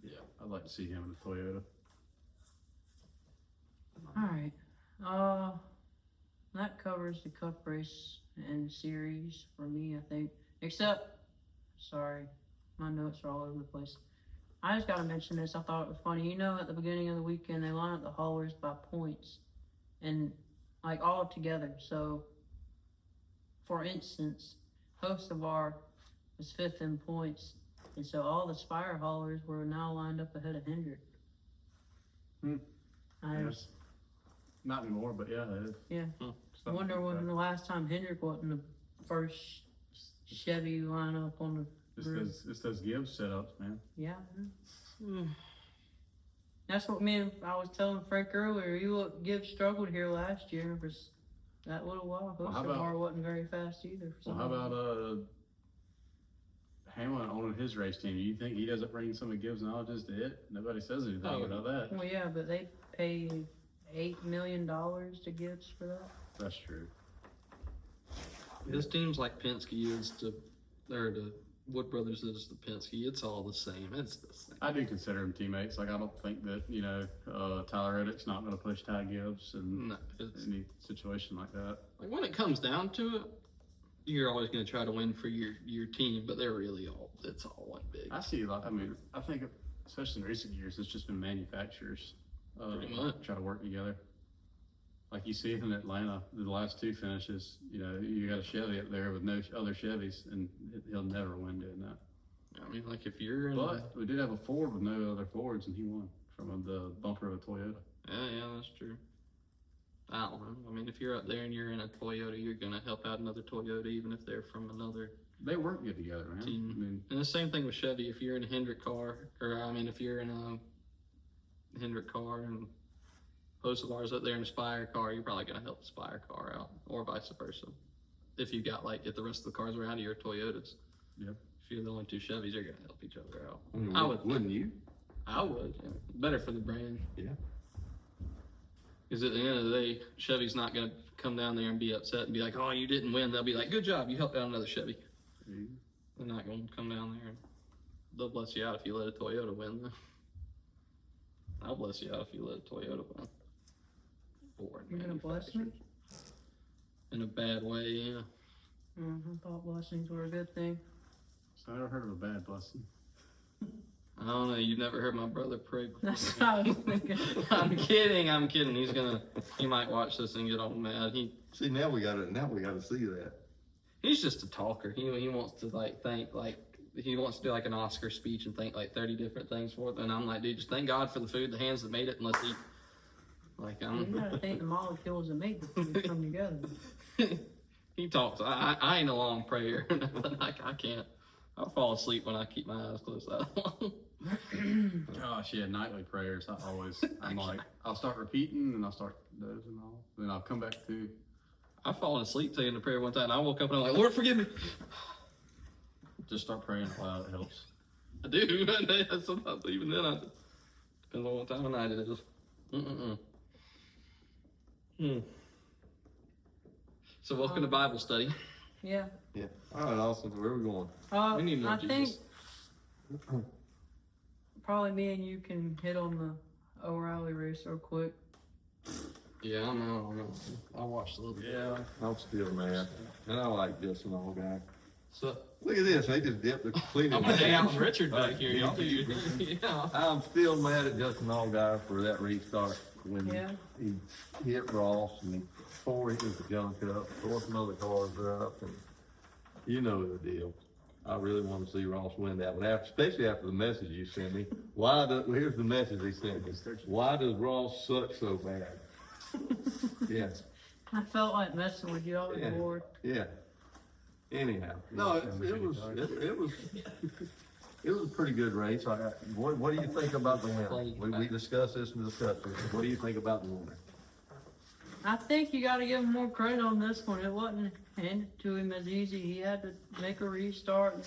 Yeah, I'd like to see him in a Toyota. Alright, that covers the cup race and series for me, I think. Except, sorry, my notes are all over the place. I just gotta mention this, I thought it was funny. You know, at the beginning of the weekend, they line up the haulers by points, and like all up together. So, for instance, Hocevar was 5th in points, and so all the Spire haulers were now lined up ahead of Hendrick. I Yeah. was- Not anymore, but yeah, it is. Yeah. Something I wonder like when that. the last time Hendrick wasn't the first Chevy lineup on the It's those Gibbs setups, man. yeah. That's what I was telling Frank earlier. Gibbs struggled here last year for that little while. Well, how about- Hocevar wasn't very fast either. for Well, some how reason. about Hamlin owning his race team? Do you think he doesn't bring some of Gibbs' knowledge into it? Nobody says anything Oh, about that. Well, yeah, but they paid $8 million to Gibbs for that. That's true. His team's like Penske is to Wood Brothers is to Penske. It's all the same. It's the same. I do consider them teammates. Like, I don't think that, Tyler Reddick's not going to push Ty Gibbs in No, it's any situation like that. like when it comes down to it, you're always going to try to win for your team, but it's all one big. I think, especially in recent years, it's just been manufacturers Pretty much. try to work together. Like you see it in Atlanta, the last 2 finishes, you got a Chevy up there with no other Chevys, and he'll never win doing that. I mean, like if you're in, But we did have a Ford with no other Fords, and he won from the bumper of a Toyota. yeah, that's true. I don't know. I mean, if you're up there and you're in a Toyota, you're going to help out another Toyota, even if they're from another They work good together, man. team. I mean, And the same thing with Chevy. If you're in a Hendrick car, if you're in a Hendrick car and Hocevar's up there in a Spire car, you're probably going to help the Spire car out, or vice versa. If you got if the rest of the cars around you are Toyotas. Yep. If you're the only 2 Chevys, you're going to help each other out. I mean, I would wouldn't you? I would. Yeah. Better for the brand. Yeah. Because at the end of the day, Chevy's not going to come down there and be upset and be like, oh, you didn't win. They'll be like, good job, you helped out another Chevy. They're not going to come down there and they'll bless you out if you let a Toyota win. Though. I'll bless you out if you let a Toyota win. Ford You're gonna bless me? in a bad way, yeah. I thought blessings were a good thing. So I never heard of a bad blessing. I don't know. You've never heard my brother pray before. That's what I was thinking. I'm kidding. He might watch this and get all mad. See, now we gotta see that. He's just a talker. He wants to he wants to do like an Oscar speech and think like 30 different things for it. And I'm like, dude, just thank God for the food, the hands that made it, and let's eat. Like You gotta think the molecules that make the food come together. he talks. I ain't a long prayer. I can't. I'll fall asleep when I keep my eyes closed that long. Gosh, yeah, nightly prayers. I'll start repeating and I'll start dozing off. Then I'll come back to. I've fallen asleep saying the prayer one time. And I woke up and I'm like, Lord, forgive me. Just start praying out loud. It helps. I do. Sometimes even then, depends on what time of night it is. So welcome to Bible study. Yeah. Yeah. All right, Austin, where are we going? We need more I think Jesus. probably me and you can hit on the O'Reilly race real quick. Yeah, I know. I watched a little bit. Yeah. I'm still mad, and I like Justin Allgaier. So Look at this, they just dipped the cleaning. I'm gonna hang out with Richard back here. Y'all do. Yeah. I'm still mad at Justin Allgaier for that restart. when Yeah. he hit Ross and he tore his junk up, tore some other cars up, and you know the deal. I really want to see Ross win that one, especially after the message you sent me. Here's the message he sent me. Why does Ross suck so bad? Yes. I felt like messing with you. I was Yeah. bored. Yeah. Anyhow, no, it was a pretty good race. What do you think about the winner? We discussed this and discussed this. What do you think about the winner? I think you got to give him more credit on this one. It wasn't handed to him as easy. He had to make a restart and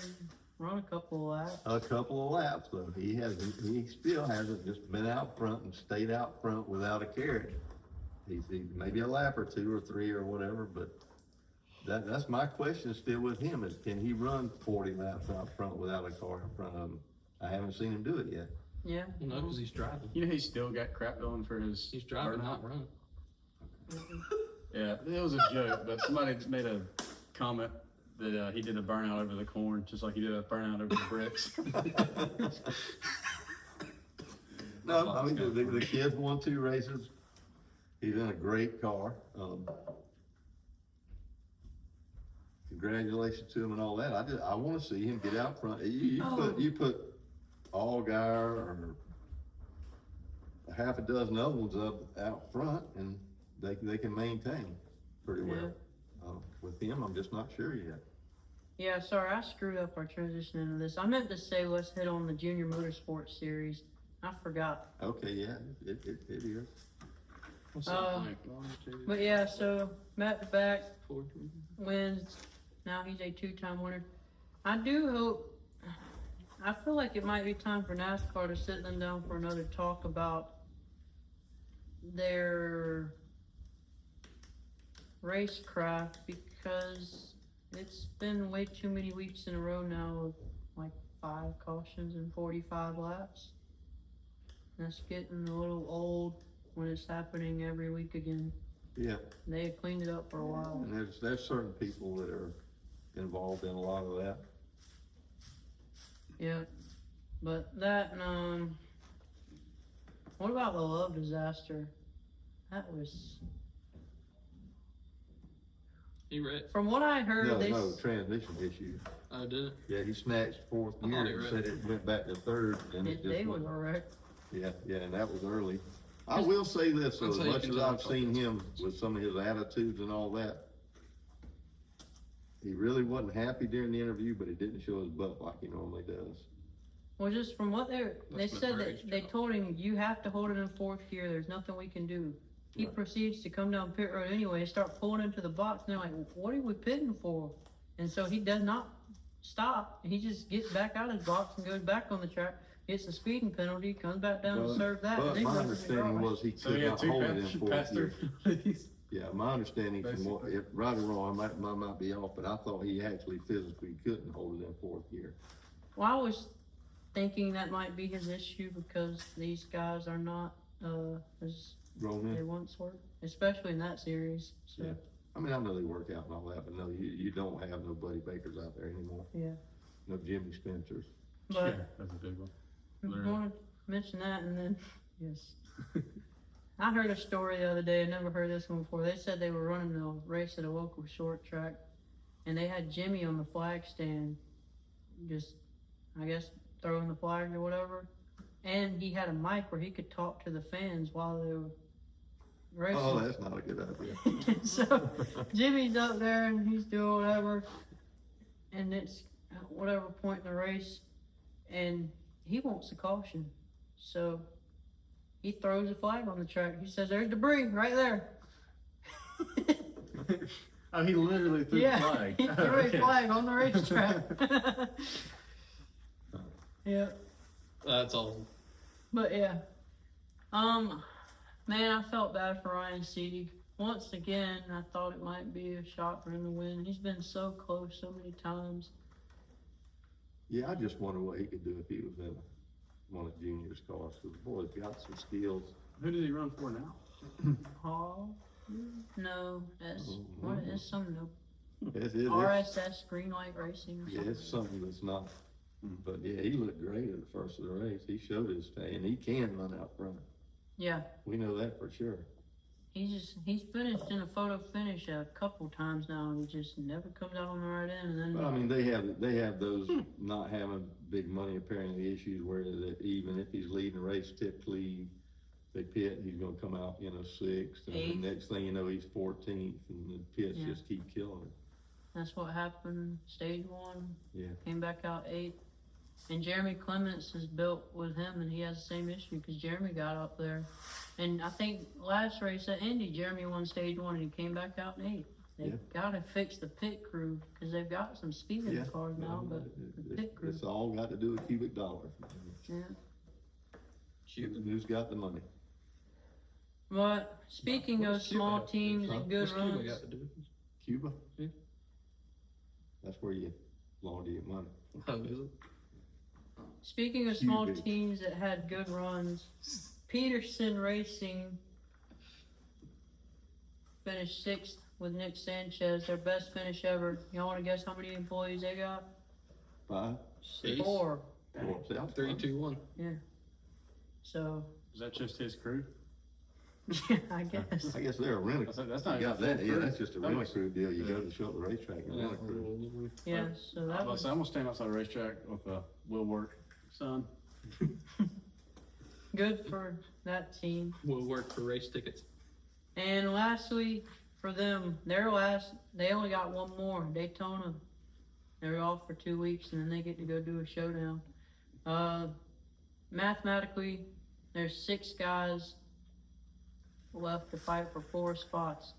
run a couple of laps. A couple of laps though. He still hasn't just been out front and stayed out front without a carrot. He's maybe a lap or 2 or 3 or whatever, but that's my question still with him is can he run 40 laps out front without a car in front of him? I haven't seen him do it yet. Yeah. No, because he's driving. You know, he's still got crap going for his. He's driving, burnout. not running. Yeah, it was a joke, but somebody made a comment that he did a burnout over the corn, just like he did a burnout over the bricks. No, I mean, the kid won 2 races. He's in a great car. Congratulations to him and all that. I want to see him get out front. You put Allgaier or a half a dozen other ones up out front, and they can maintain pretty well. With him, I'm just not sure yet. Yeah, sorry, I screwed up our transition into this. I meant to say let's hit on the Junior Motorsports Series. I forgot. Okay, yeah, it is. What's that, like, But yeah, so back-to-back 4 wins. Now he's a 2-time winner. I do hope, I feel like it might be time for NASCAR to sit them down for another talk about their racecraft, because it's been way too many weeks in a row now of like 5 cautions and 45 laps. That's getting a little old when it's happening every week again. Yeah, They've cleaned it up for a while. and there's certain people that are involved in a lot of that. Yeah, but that and what about the Love disaster? That was, He wrecked. from what I heard, No, transmission issue. Oh, did it? Yeah, he snatched 4th I thought gear he and wrecked. said it went back to 3rd, and it they just was went. a wreck. Yeah, and that was early. I will say this, though, That's as how you much can as tell I've seen him with some of his attitudes and all that, he really wasn't happy during the interview, but he didn't show his butt like he normally does. Well, just from what they That's said been that they job. told him you have to hold it in 4th gear. There's nothing we can do. He Right. proceeds to come down pit road anyway, start pulling into the box, and they're like, "What are we pitting for?" And so he does not stop. He just gets back out of his box and goes back on the track, gets a speeding penalty, comes back down to serve that. But and they my run the understanding garage. was he So could he had not 2 hold it in 4th pass gear. through. Yeah, my understanding from what, if right or wrong, I might be off, but I thought he actually physically couldn't hold it in 4th gear. Well, I was thinking that might be his issue because these guys are not as Grown they in. once were, especially in that series. So Yeah. I mean, I know they work out and all that, but no, you don't have no Buddy Bakers out there anymore. yeah. No Jimmy Spencers. But Yeah, that's a big one. I Literally. wanted to mention that, and then yes, I heard a story the other day. I never heard this one before. They said they were running a race at a local short track, and they had Jimmy on the flag stand, just I guess throwing the flag or whatever, and he had a mic where he could talk to the fans while they were racing. Oh, that's not a good idea. So Jimmy's up there and he's doing whatever, and it's whatever point in the race, and he wants a caution, so he throws a flag on the track. He says, "There's debris right there." Oh, he literally threw the flag. he threw a Okay. flag on the racetrack. Yeah, That's awesome. but yeah, man, I felt bad for Ryan Sieg. Once again, I thought it might be a shot for him to win. He's been so close so many times. Yeah, I just wonder what he could do if he was in one of Junior's cars, because the boy's got some skills. Who does he run for now? Hall? No, that's what is some It's RSS Greenlight Racing or yeah, something. it's something that's not, but yeah, he looked great at the first of the race. He showed his, and he can run out front. Yeah. We know that for sure. He's finished in a photo finish a couple times now, and he just never comes out on the right end. And But then I mean, they have those not having big money apparently issues where that even if he's leading the race, typically they pit, he's gonna come out, sixth, and Eighth. the next thing you know, he's 14th, and the pits Yeah. just keep killing him. that's what happened. Stage 1, Yeah. came back out 8th. And Jeremy Clements is built with him, and he has the same issue because Jeremy got up there. And I think last race at Indy, Jeremy won stage 1 and he came back out in 8th. They Yeah. gotta fix the pit crew because they've got some speed in the cars now, but the pit crew. It's all got to do with cubic dollars. Yeah. Who's got the money? But speaking of What's Cuba small have to do? teams and good What's Cuba runs, got to do? Cuba? Yeah. That's where you launder your money. Oh, is it? speaking of small Cubic. teams that had good runs, Peterson Racing finished 6th with Nick Sanchez, their best finish ever. Y'all want to guess how many employees they got? 5, Ace. 4. 4, 3, 2, 1. So, Is that just his crew? I guess. I guess they're a rental. That's not You got even that? full Yeah, crew. that's just a rental crew deal. You go to show up the racetrack and rent a crew. Yeah, so that was I'm gonna stand outside the racetrack with Will Work, son. good for that team. We'll work for race tickets. And lastly, for them, they only got one more, Daytona. They're off for 2 weeks and then they get to go do a showdown. Mathematically, there's 6 guys left to fight for 4 spots.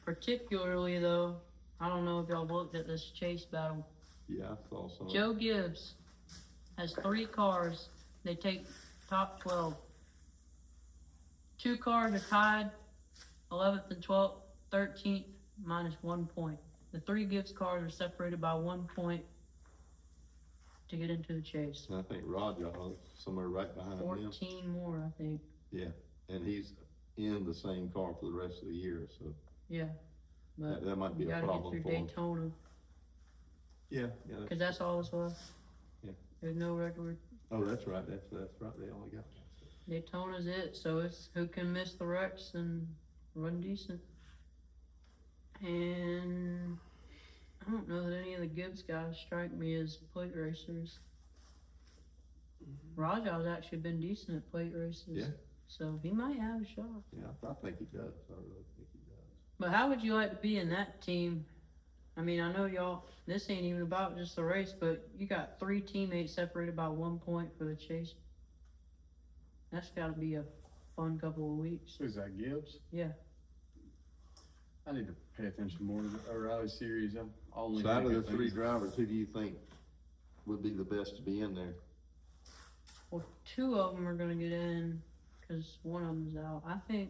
Particularly though, I don't know if y'all looked at this chase battle. Yeah, I saw some. Joe Gibbs has 3 cars. They take top 12. 2 cars are tied, 11th and 12th, 13th, minus 1 point. The 3 Gibbs cars are separated by 1 point to get into the chase. And I think Roger somewhere right behind him. 14 more, I think. Yeah, and he's in the same car for the rest of the year, so Yeah, but that might be you a gotta get problem through for him. Daytona, Yeah, because that's all that's left. Yeah. There's no record. Oh, that's right, that's right, they only got. Daytona's it, so it's who can miss the wrecks and run decent. And I don't know that any of the Gibbs guys strike me as plate racers. Rajah's actually been decent at plate races. Yeah. So he might have a shot. Yeah, I think he does, I really think he does. But how would you like to be in that team? I mean, I know y'all, this ain't even about just the race, but you got 3 teammates separated by 1 point for the chase. That's gotta be a fun couple of weeks. Who's that, Gibbs? Yeah. I need to pay attention more to the O'Reilly series. I'm only. So out of the 3 drivers, who do you think would be the best to be in there? Well, 2 of them are gonna get in because one of them's out. I think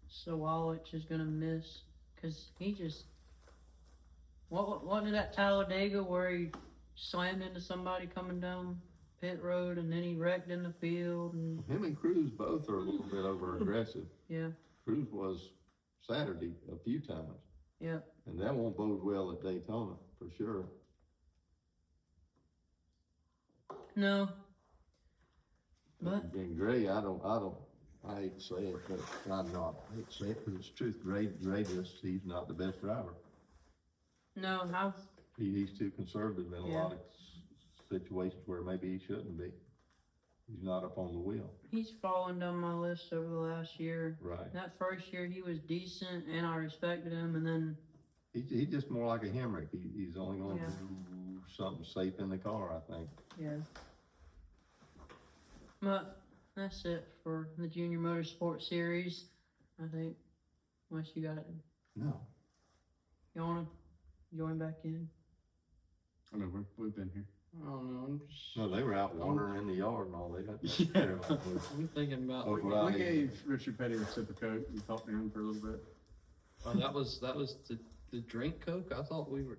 Sawalich is gonna miss because he just what did that Talladega where he slammed into somebody coming down pit road and then he wrecked in the field and Him and Cruz both are a little bit over aggressive. yeah, Cruz was Saturday a few times, yeah. and that won't bode well at Daytona for sure. No. But And Gray, I hate to say it, but I'm not, I hate to say it, but it's truth. Gray he's not the best driver. no, He's too conservative in a Yeah. lot of situations where maybe he shouldn't be. He's not up on the wheel. he's fallen down my list over the last year. Right. That first year he was decent and I respected him, and then He's just more like a Hendrick. He's only gonna Yeah. do something safe in the car, I think. yeah. But that's it for the Junior Motorsport Series. I think, unless you got it, No. you wanna join back in? I know, we've been here. I don't know. I'm just. No, they were out wandering in the yard and all. They had. Yeah. I'm thinking about. Oh, right. We gave Richard Petty a sip of Coke and talked to him for a little bit. Oh, that was the drink Coke. I thought we were.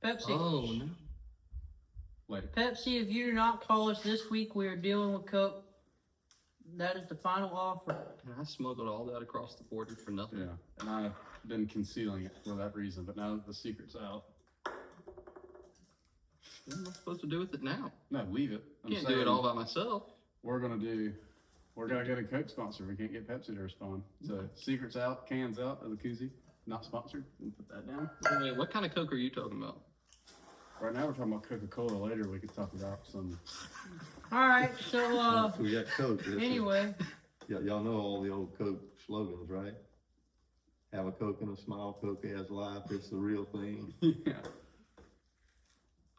Pepsi. Oh no. Later. Pepsi, if you do not call us this week, we are dealing with Coke. That is the final offer. And I smuggled all that across the border for nothing. Yeah, and I've been concealing it for that reason, but now that the secret's out, What am I supposed to do with it now? no, leave it. I'm Can't do saying- it all by myself. we're gonna get a Coke sponsor. We can't get Pepsi to respond. So secrets out, cans out of the koozie. Not sponsored. We'll put that down. Wait, what kind of Coke are you talking about? Right now we're talking about Coca-Cola. Later we could talk about some. Alright, so, So we got Coke. This is- anyway, y'all know all the old Coke slogans, right? Have a Coke and a smile, Coke has life, it's the real thing. Yeah.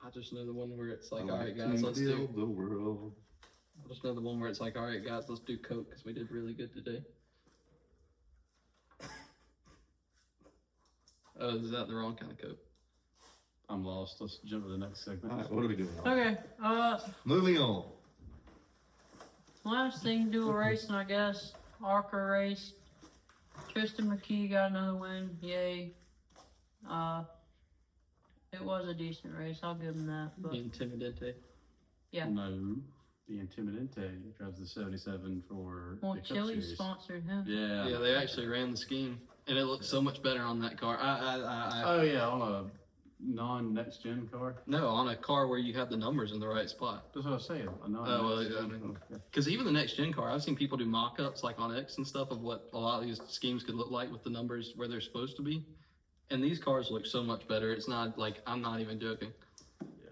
I just know the one where it's like, I all like right, guys, to let's do. build the world. I just know the one where it's like, all right, guys, let's do Coke because we did really good today. Oh, is that the wrong kind of Coke? I'm lost. Let's jump to the next segment. All right, what are we doing? okay, Moving on. last thing, do a racing, I guess. ARCA race. Tristan McKee got another win. Yay. It was a decent race. I'll give him that. But The Intimidante. yeah. No, the Intimidante drives the 77 for Well, the Cup Chili Series. sponsored him. Yeah. Yeah, they actually ran the scheme, and it looked so much better on that car. Oh yeah, on a non-next gen car. No, on a car where you have the numbers in the right spot. That's what I was saying. A non Oh, well, yeah, I mean, because even the next gen car, I've seen people do mock-ups like on X and stuff of what a lot of these schemes could look like with the numbers where they're supposed to be. And these cars look so much better. It's not like, I'm not even joking.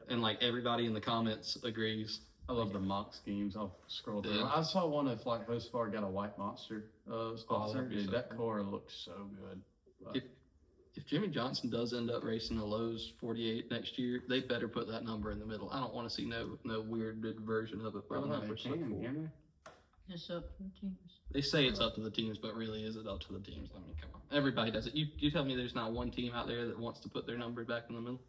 And like everybody in the comments agrees. I love the mock schemes. I'll scroll through. Yeah. I saw one of like Hostfar got a white monster sponsor. that'd be Dude, so that cool. car looked so good. But If Jimmy Johnson does end up racing a Lowe's 48 next year, they better put that number in the middle. I don't want to see no weird version of it. Where the they numbers are. can It's up to the teams. They say it's up to the teams, but really, is it up to the teams? I mean, come on. Everybody does it. You tell me there's not one team out there that wants to put their number back in the middle?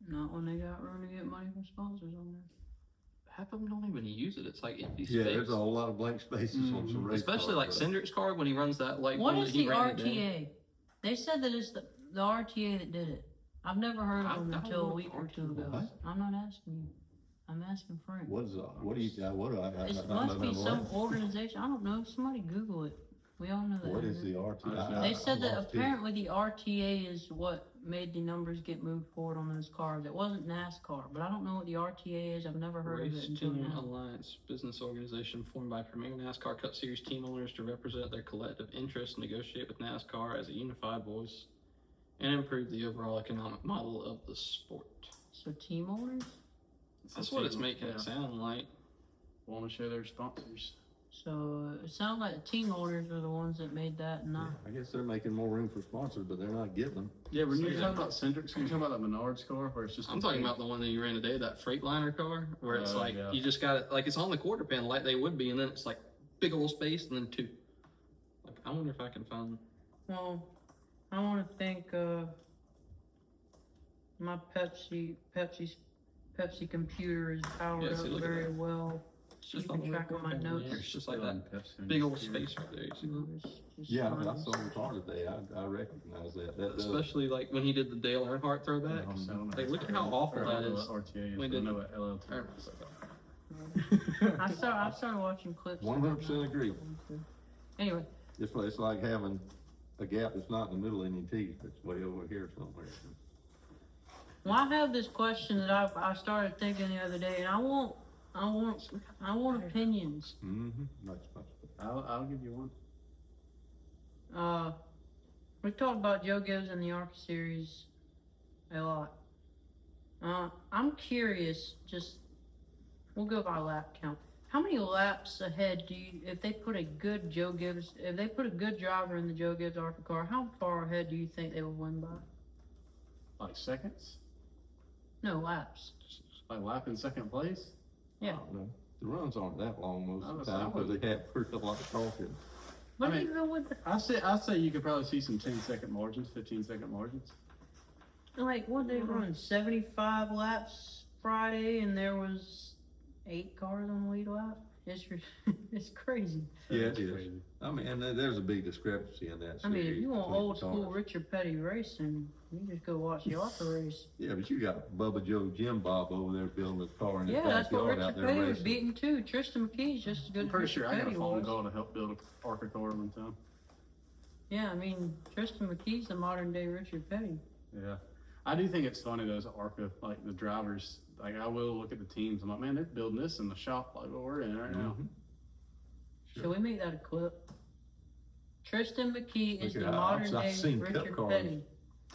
Not when they got room to get money from sponsors on there. Half of them don't even use it. It's like empty Yeah, space. there's a whole lot of blank spaces on some race Especially cars, like but- Cindric's car when he runs that like What one is that he the ran today. RTA? They said that it's the RTA that did it. I've never heard of them I don't until know a what week or two RTA ago. What? I'm not asking you. I'm asking Frank. What is, what do you, what do I? It must be some organization. I don't know. Somebody Google it. We all know that. What is the RT? They said that apparently the RTA is what made the numbers get moved forward on those cars. It wasn't NASCAR, but I don't know what the RTA is. I've never heard of Race it until Team now. Alliance business organization formed by premier NASCAR Cup Series team owners to represent their collective interests, negotiate with NASCAR as a unified voice, and improve the overall economic model of the sport. So team owners? That's what it's making it sound like. Want to show their sponsors. So it sounds like the team owners are the ones that made that and not. I guess they're making more room for sponsors, but they're not getting them. Yeah, when you're Yeah. talking about Cindric's, you're talking about that Menards car where it's just. I'm talking about the one that you ran today, that Freightliner car, where it's like yeah. you just got it, like it's on the quarter panel like they would be, and then it's like big old space, and then two. Like I wonder if I can find. Well, I want to thank my Pepsi computer is powered Yeah, see, up look at very that. well. It's just Keeping on the track of my quarter panel, notes. yeah, It's just like that Pepsi. big old space right there. You see? It's Yeah, fine. I saw the car today. I recognize that. That does. Especially like when he did the Dale Earnhardt throwback. Like, look at how awful I that don't know is. what RTA is. We I did- know what LLT Or- is. I started watching clips. 100% agree. Anyway, It's like having a gap that's not in the middle of your teeth. It's way over here somewhere. well, I have this question that I started thinking the other day, and I want opinions. Mm-hmm. Much. I'll give you one. We talked about Joe Gibbs in the ARCA series a lot. I'm curious. We'll go by lap count. How many laps ahead if they put a good driver in the Joe Gibbs ARCA car, how far ahead do you think they would win by? Like seconds? No, laps. Like lap in second place? Yeah. I don't know. The runs aren't that long most of the I time because they have put a lot of caution. But I mean- even with I say you could probably see some 10-second margins, 15-second margins. what they run 75 laps Friday, and there was 8 cars on the lead lap. It's crazy. Yeah, That's it is. crazy. I mean, and there's a big discrepancy in that. I mean, if series you want between old the school cars. Richard Petty racing, you just go watch the ARCA race. Yeah, but you got Bubba Joe Jim Bob over there building his car in his Yeah, that's what backyard out Richard there Petty was racing. beating too. Tristan McKee's just as good I'm as pretty Richard sure I got a Petty phone was. call to help build a ARCA car one time. Yeah, I mean, Tristan McKee's the modern day Richard Petty. Yeah. I do think it's funny those ARCA, like the drivers, like I will look at the teams. I'm like, man, they're building this in the shop like what we're in right now. Should we make that a clip? Tristan McKee is Look the at- modern I've day seen cup Richard cars. Petty.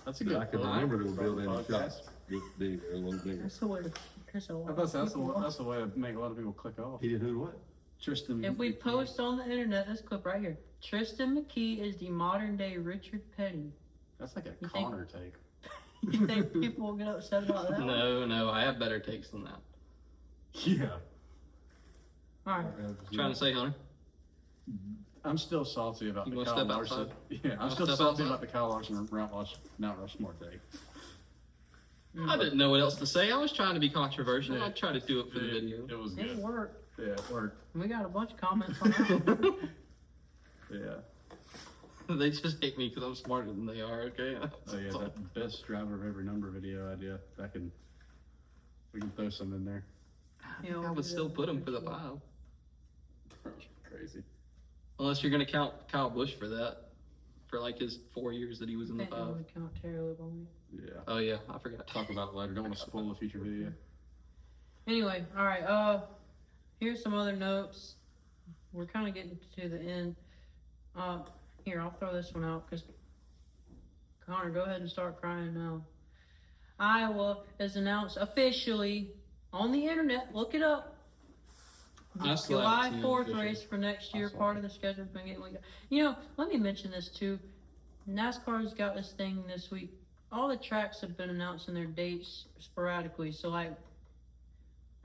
That's a good. I can clip. remember they were building in the Podcast. shops this big or a little bigger. That's the way to piss a lot I thought that's of people the way to make a lot of people click off. He did who what? Tristan. If we post on the internet, this clip right here. Tristan McKee is the modern day Richard Petty. That's like a You think- Connor take. You think people will get upset about that? No, I have better takes than that. Yeah. Alright. Trying to say, Hunter? I'm still salty about You the wanna Kyle step Larson. outside? Yeah, I'm Wanna still step salty outside? about the Kyle Larson Mount Rushmore take. I didn't know what else to say. I was trying to be controversial. Yeah. I tried to do it for the video. It was It good. worked. Yeah, it worked. We got a bunch of comments on that. Yeah. They just hate me because I'm smarter than they are, okay? Oh yeah, that best driver of every number video idea. We can throw some in there. You know, I would still put them for the pile. Crazy. Unless you're going to count Kyle Busch for that. For like his 4 years that he was in the Can't five. really count Terry Lip on me. Yeah. Oh yeah, I forgot. Talk about it later. Don't want to spoil the future video. Anyway, alright, here's some other notes. We're kind of getting to the end. Here, I'll throw this one out because Connor, go ahead and start crying now. Iowa has announced officially on the internet, look it up. I The saw July it, too, 4th officially. race for next year, I saw part of the schedule's been getting leaked out. You know, let me mention this too. NASCAR's got this thing this week. All the tracks have been announcing their dates sporadically. So like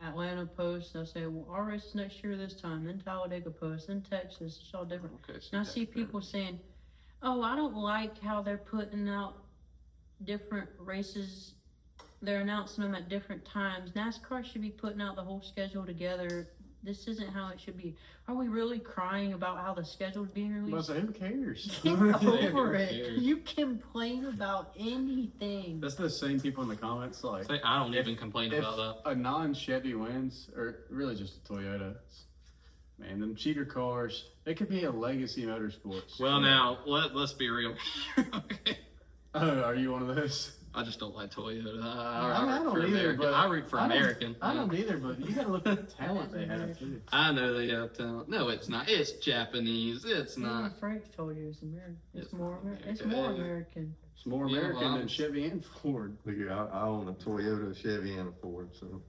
Atlanta posts, they'll say, well, our race is next year this time. Then Talladega posts, then Texas. It's all different. Okay, And I see people saying, oh, I don't like how they're putting out different races. They're announcing them at different times. NASCAR should be putting out the whole schedule together. This isn't how it should be. Are we really crying about how the schedule's being But released? who cares? Get over Who it. cares? You complain about anything. That's the same people in the comments like. I don't even complain If about that. a non-Chevy wins, or really just a Toyota, man, them cheater cars, it could be a legacy motorsports. Well, now let's be real. Okay. Oh, are you one of those? I just don't like Toyota. I I root don't for either, American. but I root for American. I don't either, but you gotta look at the talent they have too. I know they have talent. No, it's not. It's Japanese. It's Even not. Frank told you it's American. It's It's more. not It's American. more American. It's more Yeah, American well, than Chevy and Ford. Look here, I own a Toyota, a Chevy, and a Ford, so,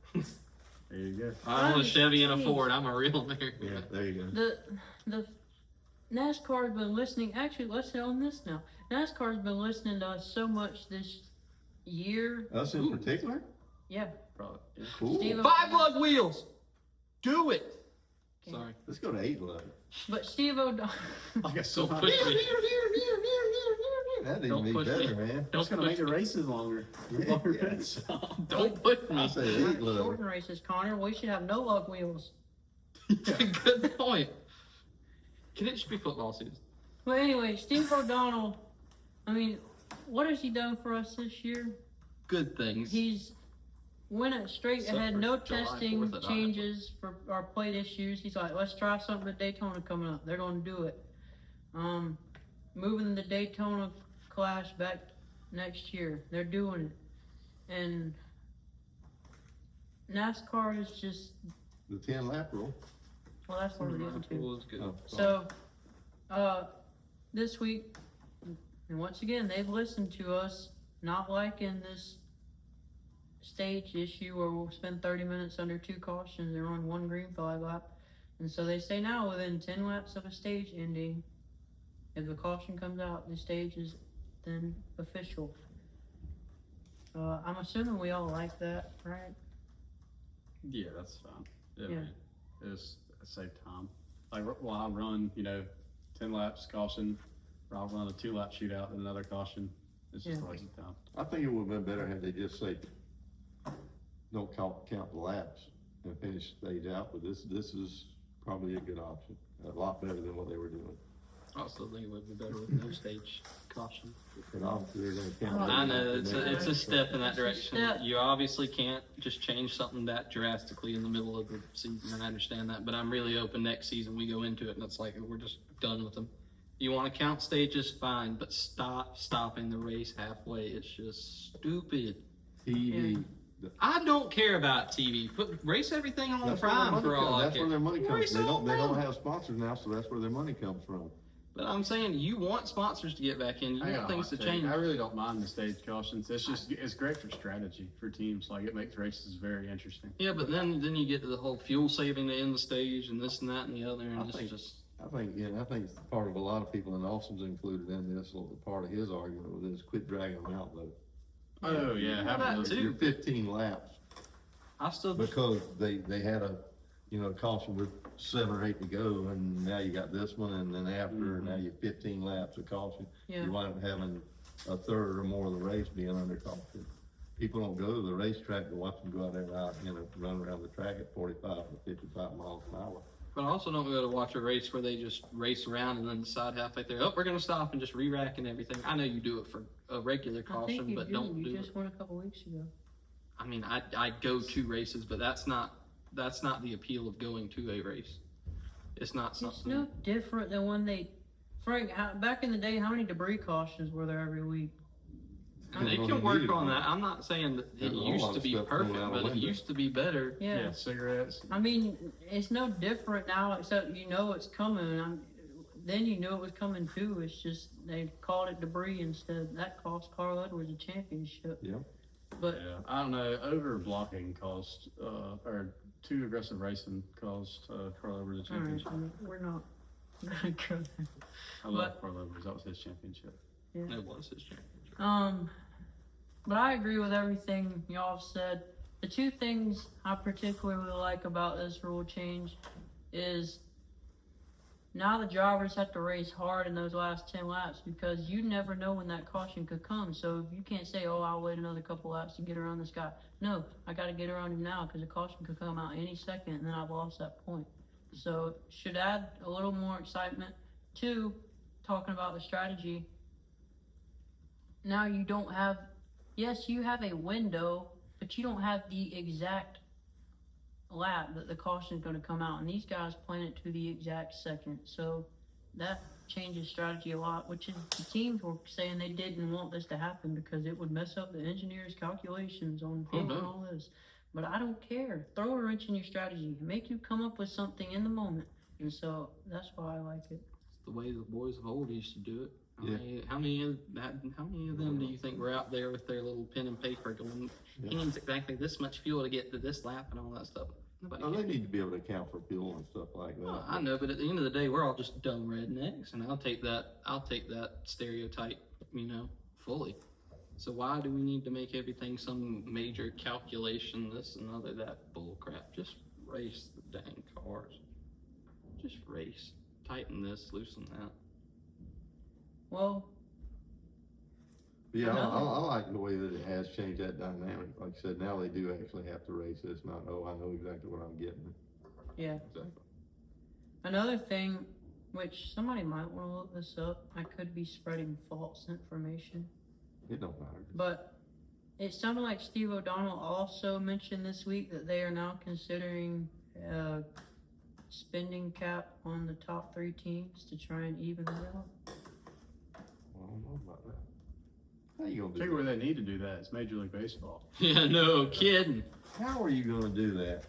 There you go. I own a Chevy and a Jeez. Ford. I'm a real American. yeah, there you go. The NASCAR has been listening. Actually, let's hit on this now. NASCAR has been listening to us so much this year. Us in Ooh. particular? Yeah, Probably. Yeah. Cool. Steve- 5 lug wheels. Do it. Okay. Sorry. Let's go to 8 lug. but Steve O'Donnell. Like a Don't semi- push me. That'd even Don't be push me. better, man. That's gonna make the races longer. Yeah, Longer yeah. pits. Don't push I me. say 8 lug. Shorten races, Connor. We should have no lug wheels. Good point. Can it just be football season? But anyway, Steve O'Donnell. I mean, what has he done for us this year? Good things. He's went it straight Except ahead, for no July testing 4th at Iowa. changes for our plate issues. He's like, let's try something at Daytona coming up. They're going to do it. Moving the Daytona Clash back next year. They're doing it. And NASCAR is just, The 10 lap rule. well, that's what we're getting to. Was good. Oh, So, this week, and once again, they've listened to us, not liking this stage issue where we'll spend 30 minutes under 2 cautions and run 1 green flag lap. And so they say now within 10 laps of a stage ending, if the caution comes out, the stage is then official. I'm assuming we all like that, right? Yeah, that's fine. Yeah. Man. It's a safe time. Like, while I run, 10 laps caution, or I'll run a 2-lap shootout and another caution. It's just Yeah. a waste of time. I think it would have been better had they just say, don't count the laps and finish stage out, but this is probably a good option. A lot better than what they were doing. I also think it would be better with no stage caution. But obviously they're gonna count. I know it's a step in that It's a direction. step. You obviously can't just change something that drastically in the middle of the season, and I understand that. But I'm really hoping next season we go into it and it's like we're just done with them. You want to count stages, fine, but stop stopping the race halfway. It's just stupid. TV, I don't care about TV. Race everything on That's where their Prime money for all comes. I That's care. where their money comes Race from. it on They don't Prime. have sponsors now, so that's where their money comes from. But I'm saying you want sponsors to get back in. You I got want a things to hot take. change. I really don't mind the stage cautions. It's great for strategy for teams. Like, it makes races very interesting. Yeah, but then you get to the whole fuel saving to end the stage and this and that and the other, and I it's think- just. I think it's part of a lot of people, and Austin's included in this. So part of his argument with this, quit dragging them out though. Oh yeah, Well, having that those- too. You're 15 laps I still. because they had a caution with 7 or 8 to go, and now you got this one, and then after now you're 15 laps of caution. Yeah. You wind up having a third or more of the race being under caution. People don't go to the racetrack to watch them go out there and run around the track at 45 or 55 miles an hour. But I also don't go to watch a race where they just race around and then decide halfway through, oh, we're going to stop and just re-rack and everything. I know you do it for a regular I caution, think you but do. don't do You it. just won a couple weeks ago. I mean, I go to races, but that's not the appeal of going to a race. It's not something. It's no different than when Frank, back in the day, how many debris cautions were there every week? And they can work on that. I'm not saying that it There's a whole used lot to of be stuff going perfect, out but the it window. used to be better. yeah, cigarettes. I mean, it's no different now, except it's coming. Then you knew it was coming too. It's just they called it debris instead. That cost Carl Edwards a championship. Yeah. But Yeah, I don't know. Over blocking caused, or too aggressive racing caused Carl Edwards a all right, championship. we're not gonna go there. I love Carl Edwards. That was his championship. It was his championship. But I agree with everything y'all have said. The two things I particularly like about this rule change is now the drivers have to race hard in those last 10 laps because you never know when that caution could come. So you can't say, oh, I'll wait another couple laps to get around this guy. No, I got to get around him now because the caution could come out any second and then I've lost that point. So should add a little more excitement. Two, talking about the strategy. Now you don't have, yes, you have a window, but you don't have the exact lap that the caution is going to come out. And these guys plan it to the exact second. So that changes strategy a lot, which is the teams were saying they didn't want this to happen because it would mess up the engineers' calculations on fuel and all this. But I don't care. Throw a wrench in your strategy. Make you come up with something in the moment. And so that's why I like it. It's the way the boys of old used to do it. Yeah. How many of them do you think were out there with their little pen and paper going, he needs exactly this much fuel to get to this lap and all that stuff? Nobody Oh, they cares. need to be able to account for fuel and stuff like that. Well, I know, but at the end of the day, we're all just dumb rednecks, and I'll take that stereotype, fully. So why do we need to make everything some major calculation, this and other, that bull crap? Just race the dang cars. Just race. Tighten this, loosen that. Well, Yeah, Another- I like the way that it has changed that dynamic. Like I said, now they do actually have to race. It's not, oh, I know exactly what I'm getting. yeah. Exactly. Another thing, which somebody might want to look this up, I could be spreading false information, It don't matter. but it sounded like Steve O'Donnell also mentioned this week that they are now considering a spending cap on the top 3 teams to try and even it out. I don't know about that. How you gonna Tell you do where that? they need to do that. It's Major League Baseball. Yeah, no kidding. How are you gonna do that?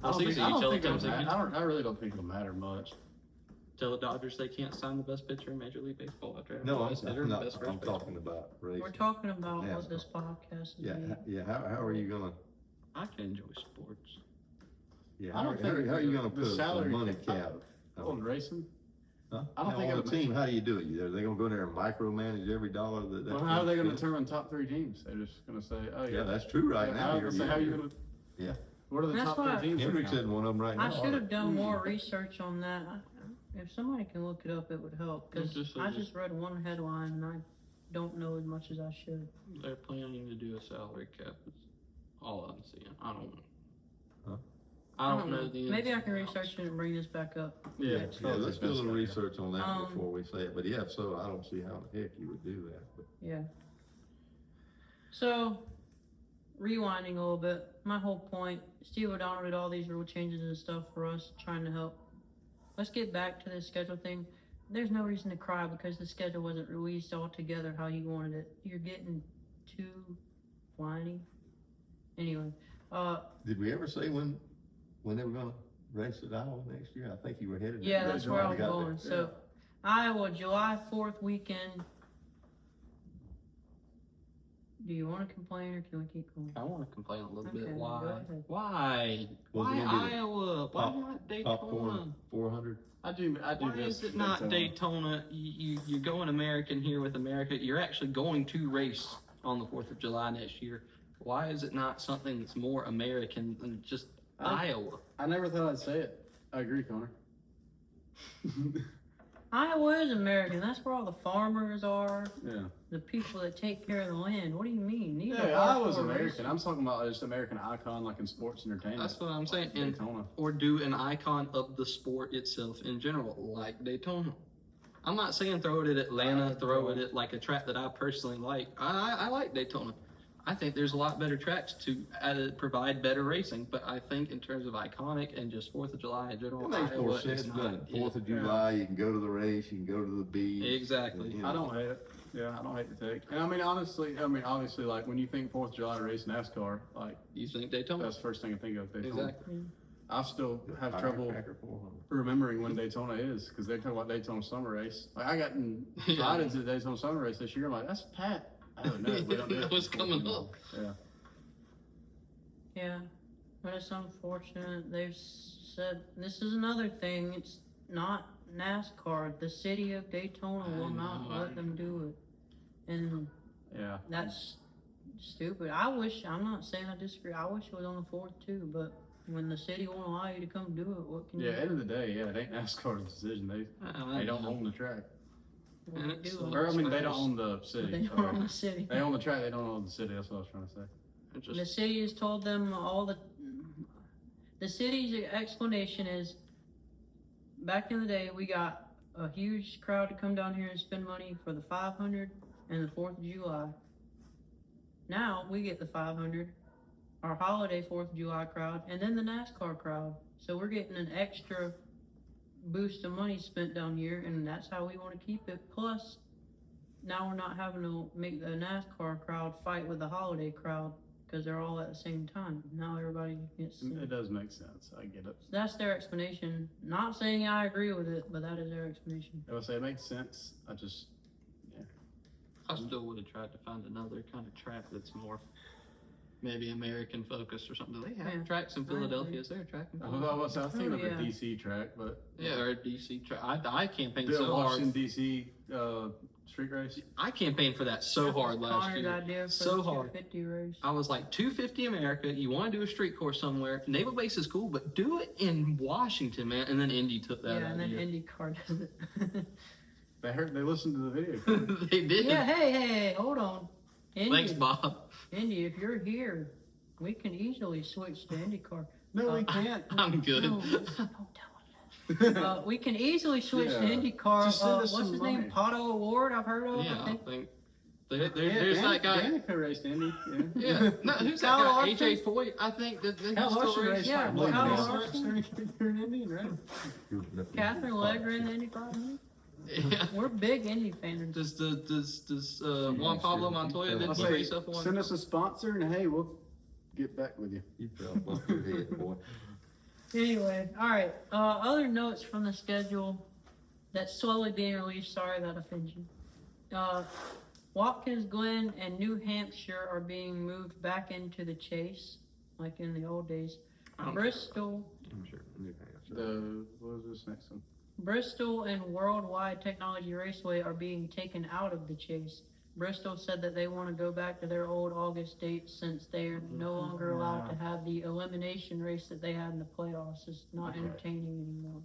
That's easy. You tell the teams they can't. I really don't think it'll matter much. Tell the Dodgers they can't sign the best pitcher in Major League Baseball after having No, the I'm best hitter and the not, best I'm first baseman. talking about racing. We're talking about NASCAR. what this podcast is. Yeah, being. yeah, how are you gonna, I can enjoy sports. yeah, I how don't think are you gonna the put a salary money cap- cap? On racing? Huh? I don't Now, think on a it'll team, how do you do it? Are they gonna go there and micromanage every dollar that? Well, how are they going to determine top 3 teams? They're just going to say, oh yeah. Yeah, that's true right Yeah, now. how are you going to? Yeah. What are the That's top why- 3 teams? right Hendrick's now? in one of them right now. I should have done more research on that. If somebody can look it up, it would help. Because Just- I just read one headline and I don't know as much as I should. They're planning to do a salary cap. Is all I'm seeing. I don't. Huh? I don't know the. Maybe I ins can and outs. research it and bring this back up. Yeah, Yeah, it's probably let's the do a best little way. research on that Um, before we say it, but yeah, so I don't see how the heck you would do that, but. Yeah. So, rewinding a little bit, my whole point, Steve O'Donnell did all these rule changes and stuff for us, trying to help. Let's get back to this schedule thing. There's no reason to cry because the schedule wasn't released all together how you wanted it. You're getting too whiny. Anyway, Did we ever say when they were gonna race at Iowa next year? I think you were headed. that yeah, that's direction where I when was we got going. there. So, Iowa, July 4th weekend. Do you want to complain or can we keep going? I want to complain a little Okay, bit. go Why? ahead. Why? Was it Why gonna be the Iowa? Why top- not Top Daytona? 400. I do Why miss is it not Daytona? You're going American here with America. You're actually going to race on the 4th of July next year. Why is it not something that's more American than just Iowa? I never thought I'd say it. I agree, Connor. Iowa is American. That's where all the farmers are. Yeah. The people that take care of the land. What do you mean? These Yeah, are I was hardcore American. racers. I'm talking about just American icon, like in sports entertainment. That's what I'm saying. And Daytona. or do an icon of the sport itself in general, like Daytona. I'm not saying throw it at Atlanta, throw it at like a track that I personally like. I like Daytona. I think there's a lot better tracks to provide better racing, but I think in terms of iconic and just 4th of July in general, It makes Iowa more is sense, not doesn't it? it. 4th of July, you can go to the race, you can go to the beach. Exactly. you know. I don't hate it. Yeah, I don't hate the take. And I mean, honestly, obviously, like when you think 4th of July race NASCAR, like You think Daytona? that's the first thing I think of. Daytona. Exactly. I still have trouble Firecracker 400. remembering when Daytona is because they talk about Daytona Summer Race. Like I got invited to the Daytona Summer Race this year. I'm like, that's Pat. I don't know. We don't do That it. was coming up. Yeah. Yeah, but it's unfortunate. They've said this is another thing. It's not NASCAR. The city of Daytona will not let them do it, and Yeah. that's stupid. I'm not saying I disagree. I wish it was on the 4th too, but when the city won't allow you to come do it, what can Yeah. you End of the day, yeah, it ain't NASCAR's decision. They don't own the track. what And do? it's Or I mean, they don't own the city. They don't sorry. own the city. They own the track. They don't own the city. That's what I was trying to say. It just- The city has told them the city's explanation is back in the day we got a huge crowd to come down here and spend money for the 500 and the 4th of July. Now we get the 500, our holiday 4th of July crowd, and then the NASCAR crowd. So we're getting an extra boost of money spent down here, and that's how we want to keep it. Plus, now we're not having to make the NASCAR crowd fight with the holiday crowd because they're all at the same time. Now everybody gets. It does make sense. I get it. That's their explanation. Not saying I agree with it, but that is their explanation. I would say it makes sense. I just I still would have tried to find another kind of track that's more maybe American focused or something. Do they have Yeah, tracks in I agree. Philadelphia? Is there a track in I Philadelphia? was thinking of yeah. a DC track, but Yeah, or a DC track. I campaigned the so Washington hard. DC street race. I campaigned for that so That was hard last Connor's year. idea for So the hard. 250 race. I was like, 250 America, you want to do a street course somewhere. Naval Base is cool, but do it in Washington, man. And then Indy took that Yeah, and then idea. IndyCar does it. They listened to the video. They did. Yeah, hey, hold on. Indy, Thanks, Bob. Indy, if you're here, we can easily switch to IndyCar. No, we can't. I'm good. No, don't tell him that. We can easily switch to Yeah. IndyCar. Just send us What's some his money. name? Pato Award, I've heard of. Yeah, I I think. think there's that guy. Danica raced Indy. Yeah, no, who's that Kyle guy? Larson? AJ Foyt. I think that he's How still Larson racing. raced? Yeah, like, Kyle Kyle Larson. You're an Indian, right? Catherine Allegra in the Indy 500. Yeah. We're big Indy fans. Does Juan Pablo Montoya did I'll he say, race up one? send us a sponsor, and hey, we'll get back with you. You fell above your head, boy. Anyway, all right. Other notes from the schedule that's slowly being released. Sorry that offends you. Watkins Glen and New Hampshire are being moved back into the chase, like in the old days. I don't Bristol, I'm sure. New Hampshire. What was this next one? Bristol and Worldwide Technology Raceway are being taken out of the chase. Bristol said that they want to go back to their old August date since they are no longer allowed to have the elimination race that they had in the playoffs. It's not Okay. entertaining anymore.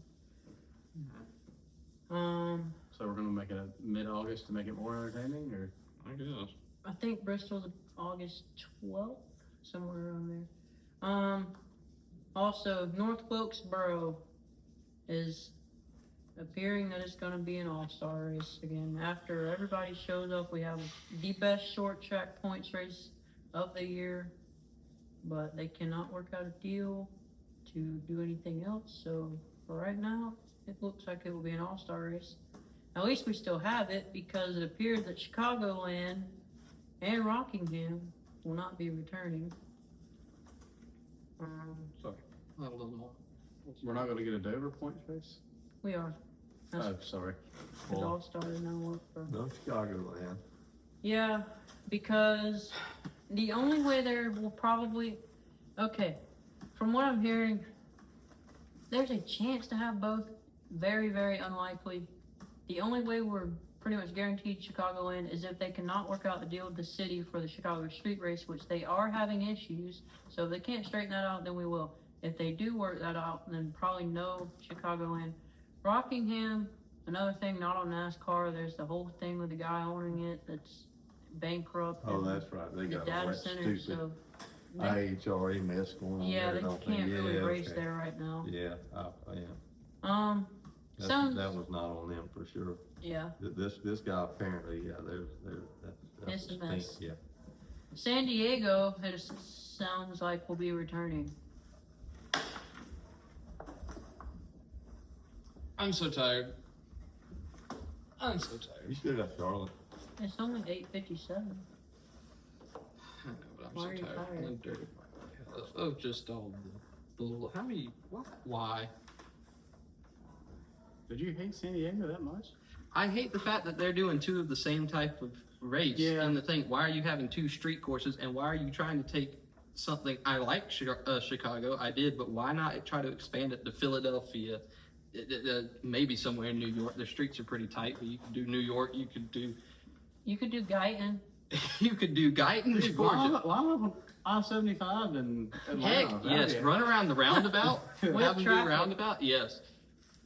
So we're gonna make it a mid-August to make it more entertaining, or I guess. I think Bristol's August 12th, somewhere around there. Also, North Wilkesboro is appearing that it's going to be an all-star race again. After everybody shows up, we have the best short track points race of the year, but they cannot work out a deal to do anything else. So for right now, it looks like it will be an all-star race. At least we still have it because it appears that Chicagoland and Rockingham will not be returning. Sorry, I have a little more. We're not gonna get a Dover point race? We are. That's Oh, sorry. it's all started now. Work for. No Chicago land. Yeah, because the only way there will probably, okay, from what I'm hearing, there's a chance to have both. Very, very unlikely. The only way we're pretty much guaranteed Chicagoland is if they cannot work out the deal with the city for the Chicago street race, which they are having issues. So if they can't straighten that out, then we will. If they do work that out, then probably no Chicagoland. Rockingham, another thing, not on NASCAR. There's the whole thing with the guy owning it that's bankrupt. Oh, and that's right. They the got data that center. stupid So they, IHRA mess going on yeah, there. they don't can't really yeah, race okay. there right now. Yeah, yeah. Sounds That was not on them for sure. yeah. This guy apparently, yeah, It's a stink, mess. yeah. San Diego, it sounds like will be returning. I'm so tired. I'm so tired. You still got Charlotte. It's only 8:57. I know, but I'm Why are you so tired. tired? I'm dirty. Of just all the little. How many? What? Why? Did you hate San Diego that much? I hate the fact that they're doing two of the same type of race. Yeah. And the thing, why are you having two street courses, and why are you trying to take something? I like Chicago, I did, but why not try to expand it to Philadelphia? Maybe somewhere in New York. The streets are pretty tight, but you could do New York. You could do Guyton. you could do Guyton, Georgia. Why not I-75 and Heck, Atlanta? yes, run around the roundabout. With Have them do traffic. roundabout. Yes.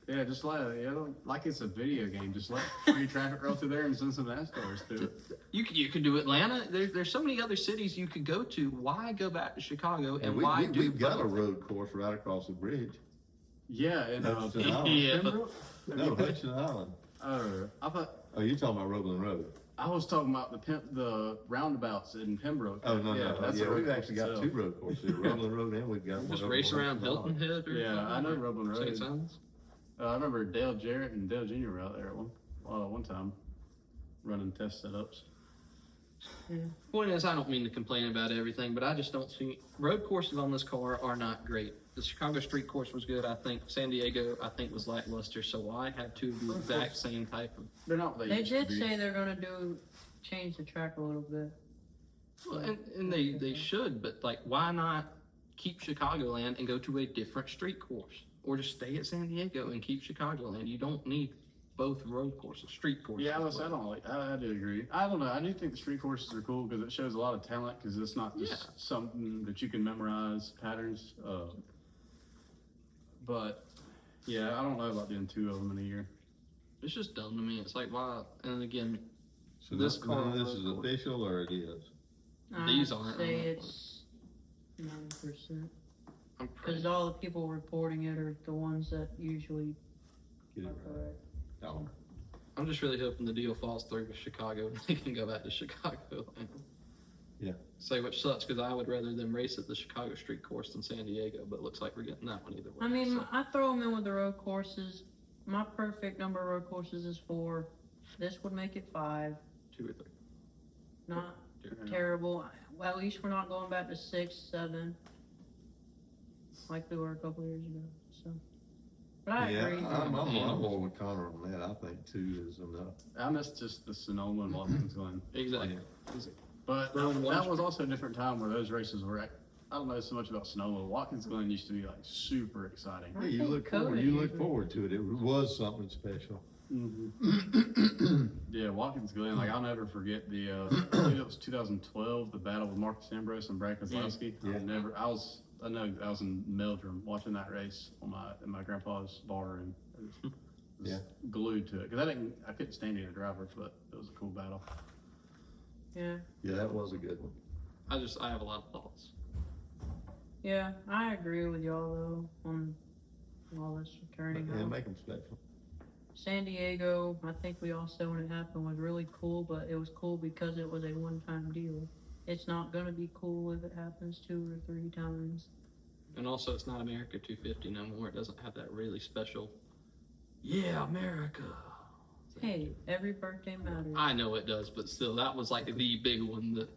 Yeah, just like it's a video game. Just let free traffic roll through there and send some NASCARs through it. You could do Atlanta. There's so many other cities you could go to. Why go back to Chicago and And why do we've got a both? road course right across the bridge. Yeah, and That's Yeah, but- Pembroke? No, Hudson Island. I thought Oh, you're talking about Roebling Road. I was talking about the roundabouts in Pembroke. Oh, no, yeah, no. that's Yeah, a road we've course actually got itself. two road courses, Roebling Road and we've got one. Just over race on around Hudson Hilton Island. Head or Yeah, something I know like that? Roebling Road. St. Simons? I remember Dale Jarrett and Dale Jr. were out there one time running test setups. Point is, I don't mean to complain about everything, but I just don't see road courses on this car are not great. The Chicago street course was good, I think. San Diego, I think, was lackluster. So why have two of the exact same type of? They're not what they They used did to be. say they're gonna change the track a little bit. Well, and they should, but like, why not keep Chicagoland and go to a different street course, or just stay at San Diego and keep Chicagoland? You don't need both road courses, street courses. Yeah, I do agree. I don't know. I do think the street courses are cool because it shows a lot of talent because it's not just something that you can memorize patterns. But yeah, I don't know about doing two of them in a year. It's just dumb to me. It's like, why? And again, So This none of car this is road course. official or it is? These I'd aren't. say it's 9%. I'm Because pretty. all the people reporting it are the ones that usually Get it are right. correct. No. I'm just really hoping the deal falls through with Chicago and they can go back to Chicago. Yeah. Say which sucks because I would rather them race at the Chicago street course than San Diego, but it looks like we're getting that one either way. I mean, so. I throw them in with the road courses. My perfect number of road courses is 4. This would make it 5. 2 or 3. Not Yeah. terrible. Well, at least we're not going back to 6, 7, like we were a couple years ago. So, but I Yeah, agree. I'm more with Connor on that. I think 2 is enough. I miss just the Sonoma and Watkins Glen. Exactly. But Throwing one that was also a different time where those races were. I don't know so much about Sonoma. Watkins Glen used to be like super exciting. I Yeah, you think look Coda forward. You look usually- forward to it. It was something special. Yeah, Watkins Glen. Like I'll never forget the. I think it was 2012, the battle with Marcus Ambrose and Brad Keselowski. Yeah. I was in Meldrum watching that race in my grandpa's bar room. I was Yeah. glued to it because I couldn't stand either driver, but it was a cool battle. Yeah, Yeah, that was a good one. I have a lot of thoughts. yeah, I agree with y'all though on all this returning. Yeah, home. make them special. San Diego, I think we all said when it happened was really cool, but it was cool because it was a one-time deal. It's not gonna be cool if it happens 2 or 3 times. And also, it's not America 250 no more. It doesn't have that really special, yeah, America. Hey, every birthday matters. I know it does, but still, that was like the big one that,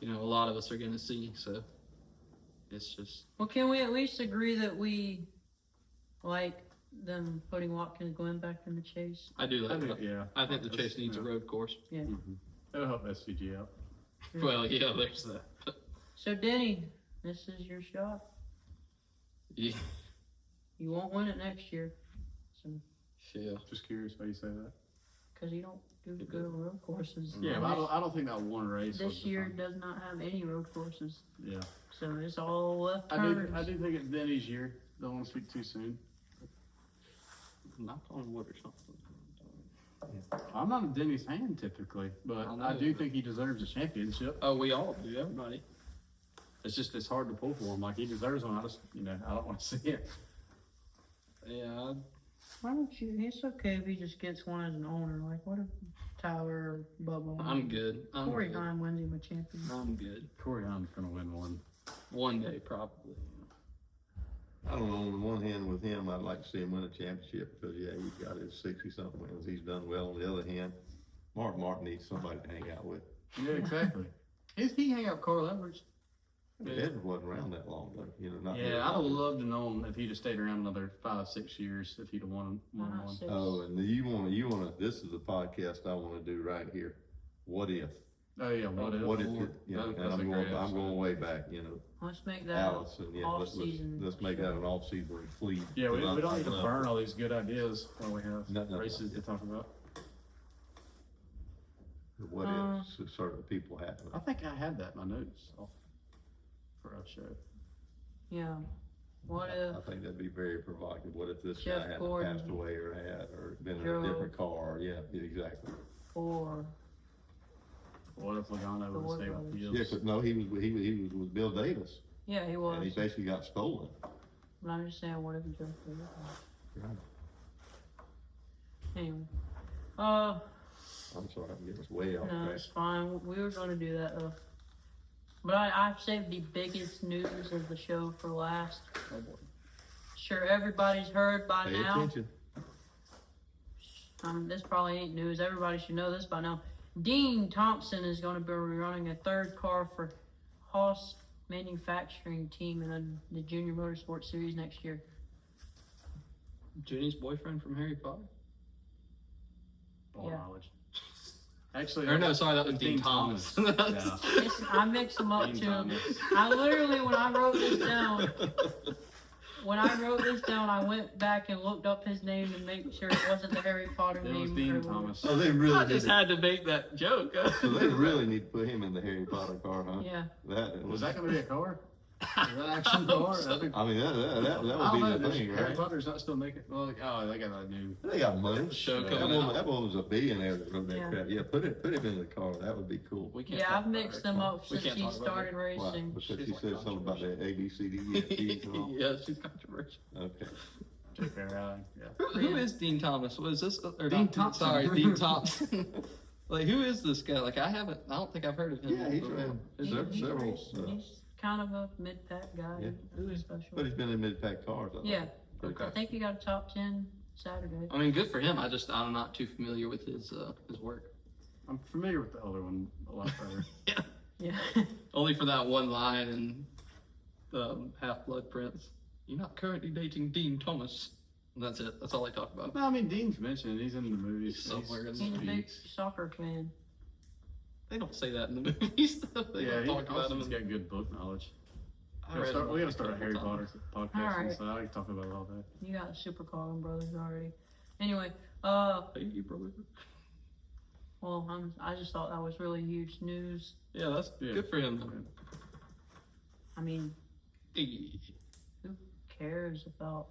a lot of us are going to see. So, it's just Well, can we at least agree that we like them putting Watkins Glen back in the chase? I do I like do, that. yeah. I think the That's- chase needs a yeah. road course. It'll help SVG out. Well, yeah, there's that. So Denny, this is your shot. Yeah. You won't win it next year, so Yeah. Just curious why you say that. because you don't do good on road courses. Yeah, And but I don't think that one race. this was the year time. does not have any road courses, Yeah. so it's all left I turns. do think it's Denny's year. Don't want to speak too soon. Knock on wood or something. I'm not a Denny's fan typically, but I know, I do but- think he deserves a championship. Oh, we all do, everybody. It's hard to pull for him. Like he deserves one. I just I don't want to see it. Yeah, Why don't you? It's okay if he just gets one as an owner. Like, what if Tyler or Bubba? I'm good. I'm Corey good. Heim wins him a champion. I'm good. Corey Haim's gonna win one. One day, probably. I don't know, on the one hand with him, I'd like to see him win a championship because, yeah, he's got his 60-something wins. He's done well. On the other hand, Mark Martin needs somebody to hang out with. Yeah, exactly. He hang out with Carl Edwards. But Edwards wasn't around that long, though, not. Yeah, I'd have loved to know him if he'd have stayed around another 5-6 years if he'd have won Why not one. six? Oh, and you wanna, this is the podcast I wanna do right here. What if? Oh yeah, what if? What if, and That's a I'm great going episode. way back, Let's make that Allison, yeah, off-season. let's make that an off-season fleet. Yeah, we don't need to burn all these good ideas when we have No. races to talk about. What if certain people happen. I think I had that in my notes for our show. Yeah. What if? I think that'd be very provocative. What if this Jeff guy hadn't Gordon. passed away or been in Joe. a different car? Yeah, exactly. Or What if Logano The would Wood stay with Brothers. Gibbs? Yeah, 'cause no, he was with Bill Davis, yeah, he and he was. basically got stolen. But I'm just saying, what if he just did it? Anyway. I'm sorry, I'm getting us way off No, track. it's fine. We were going to do that though. But I've saved the biggest news of the show for last. Oh boy. Sure, everybody's heard by Pay now. attention. This probably ain't news. Everybody should know this by now. Dean Thompson is going to be running a third car for Haas Manufacturing Team in the Junior Motorsports Series next year. Jenny's boyfriend from Harry Potter? All Yeah. knowledge. Actually, Or no, sorry, that was Dean Thomas. yeah. I mix them up Dean too. Thomas. I literally, when I wrote this down, I went back and looked up his name to make sure it wasn't the Harry Potter It name. was Dean Thomas. Oh, they really I need just to, had to make that joke. so they really need to put him in the Harry Potter car, huh? Yeah. Was that going to be a car? Is that actually a car? That'd be- I mean, that I would don't be know. the Does thing, Harry right? Potter's not still making. Well, oh, they got that new. They got money. Show Yeah. coming out. That one was a billionaire that wrote that Yeah. crap. Yeah, put him in the car. That would be cool. We can't Yeah, talk I've about mixed it. them up We since can't he talk about started Why? racing. Because She's he like said something about the A, B, C, D, E, F, G's and all. Yeah, she's controversial. Okay. JGR, yeah. Who is Dean Thomas? Was this or Dean not Thompson. Sorry, Dean Thompson. Like, who is this guy? Like, I don't think I've heard of him. Yeah, he's before. ran Is several- it- He several, raced- he's kind of a mid-pack guy. Yeah. Nothing special. But he's been in mid-pack cars. I Yeah. think. Pretty I good. think he got a top 10 Saturday. I mean, good for him. I'm not too familiar with his work. I'm familiar with the other one a lot better. Yeah. Only for that one line in Half-Blood Prince. You're not currently dating Dean Thomas. And that's it. That's all I talk about. No, I mean Dean's mentioned. He's in the movies. Somewhere in He's a big speaks. soccer fan. They don't say that in the movies. They Yeah, don't he talk about him. Austin's got good book knowledge. I read him We gotta a start a couple Harry times. Potter podcast, Alright. so I can talk about it all day. You got Super Carlin Brothers already. Anyway, Hey, brother. well, I just thought that was really huge news. Yeah, that's Yeah. good for him. Though. I mean, Hey. who cares about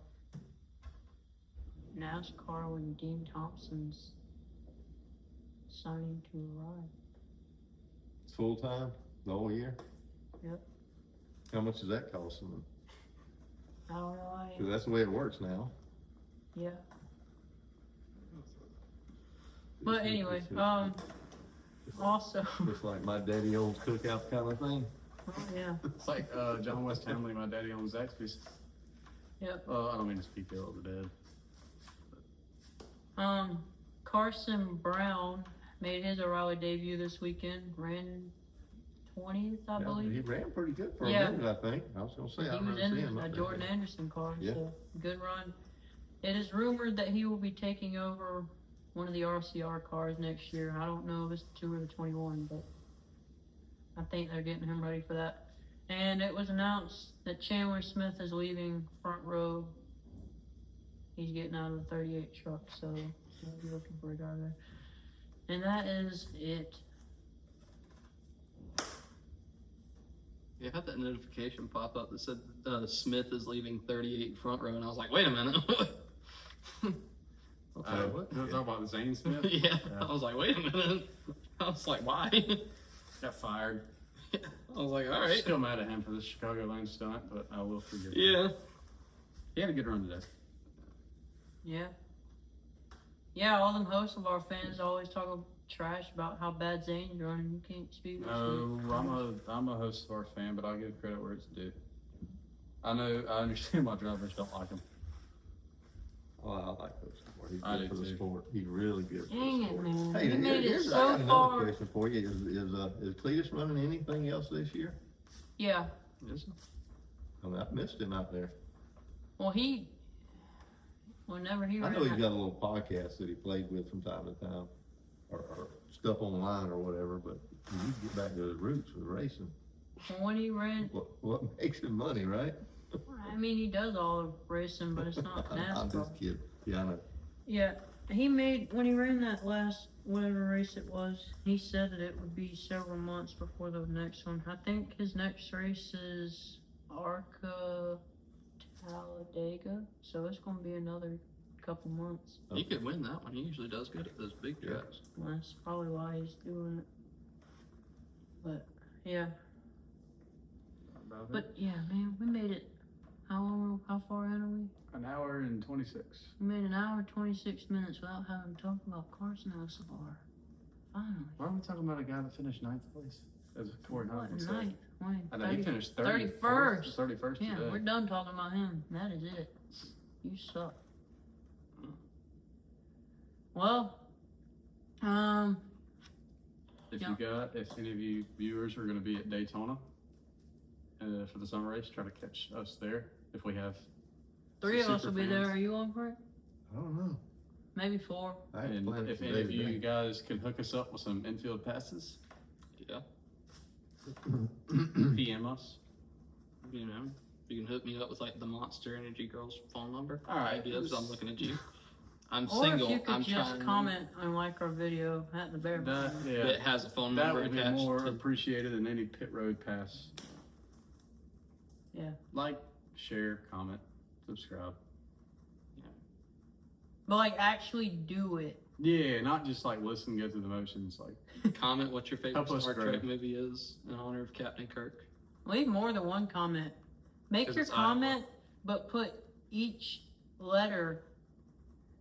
NASCAR when Dean Thompson's signing to arrive? It's full-time, the whole year? Yep. How much does that cost them? I don't know. 'Cause that's the way it works now. Yeah. But anyway, also, It's like my daddy owns cookout kind of thing. oh, yeah, It's like John West Hamley, my daddy owns Zaxby's. yep. I don't mean to speak ill of the dead. Carson Brown made his O'Reilly debut this weekend, ran 20th, I Yeah, believe. he ran pretty good for Yeah. a minute, I think. I was gonna say, I He was remember seeing in him a up there. Jordan Anderson car, Yeah. so good run. It is rumored that he will be taking over one of the RCR cars next year. I don't know if it's the 2 or the 21, but I think they're getting him ready for that. And it was announced that Chandler Smith is leaving front row. He's getting out of the 38 truck, so we'll be looking for a guy there. And that is it. Yeah, I had that notification pop up that said Smith is leaving 38 front row, and I was like, wait a minute. What? Talk about Zane Smith? Yeah, I was like, wait a minute. I was like, why? Got fired. I was like, all right. Still mad at him for the Chicagoland stunt, but I will forgive him. Yeah. He had a good run today. Yeah. Yeah, all them hosts of our fans always talk trash about how bad Zane's running. You can't speak. No, I'm a host of our fan, but I'll give credit where it's due. I understand why drivers don't like him. Oh, I like those sport. He's I good do for the too. sport. He's really good for Dang the it, sport. man. Hey, He made it here's, I so got another far. question for you. Is Cletus running anything else this year? Yeah. I mean, I've missed him out there. Well, whenever he I ran know he's that- got a little podcast that he played with from time to time, or stuff online or whatever, but you need to get back to his roots with racing. when he ran, What makes him money, right? I mean, he does all the racing, but it's not I'm NASCAR. just kidding. Yeah, I know. Yeah, when he ran that last, whatever race it was, he said that it would be several months before the next one. I think his next race is Arca Talladega, so it's going to be another couple months. He could win that one. He usually does good at those big tracks. That's probably why he's doing it. But, yeah. But, yeah, man, we made it. How far in are we? An hour and 26. We made an hour and 26 minutes without having to talk about Carson Kvapil. Finally. Why are we talking about a guy that finished 9th place? As Corey What Hunt a said. night. Wayne, I know he finished 31st. 31st Yeah, today. we're done talking about him. That is it. You suck. Well, If yeah. if any of you viewers are going to be at Daytona for the summer race, try to catch us there. If we have 3 of us will super be there. fans. Are you on for it? I don't know. Maybe 4. I ain't And planning if for any of you today. guys can hook us up with some infield passes, Yeah. PM us. You know, you can hook me up with like the Monster Energy Girls phone number. All right. Ideas. I'm looking at you. I'm Or single. if you could I'm just trying. comment and like our video at the Bear That, Barn. yeah, It has a phone that number would be attached. more to, appreciated than any pit road pass. Yeah. Like, share, comment, subscribe. But like actually do it. Yeah, not just like listen, go through the motions. Like, comment what your favorite Help us Star grow. Trek movie is in honor of Captain Kirk. Leave more than one comment. Make 'Cause your it's Iowa. comment, but put each letter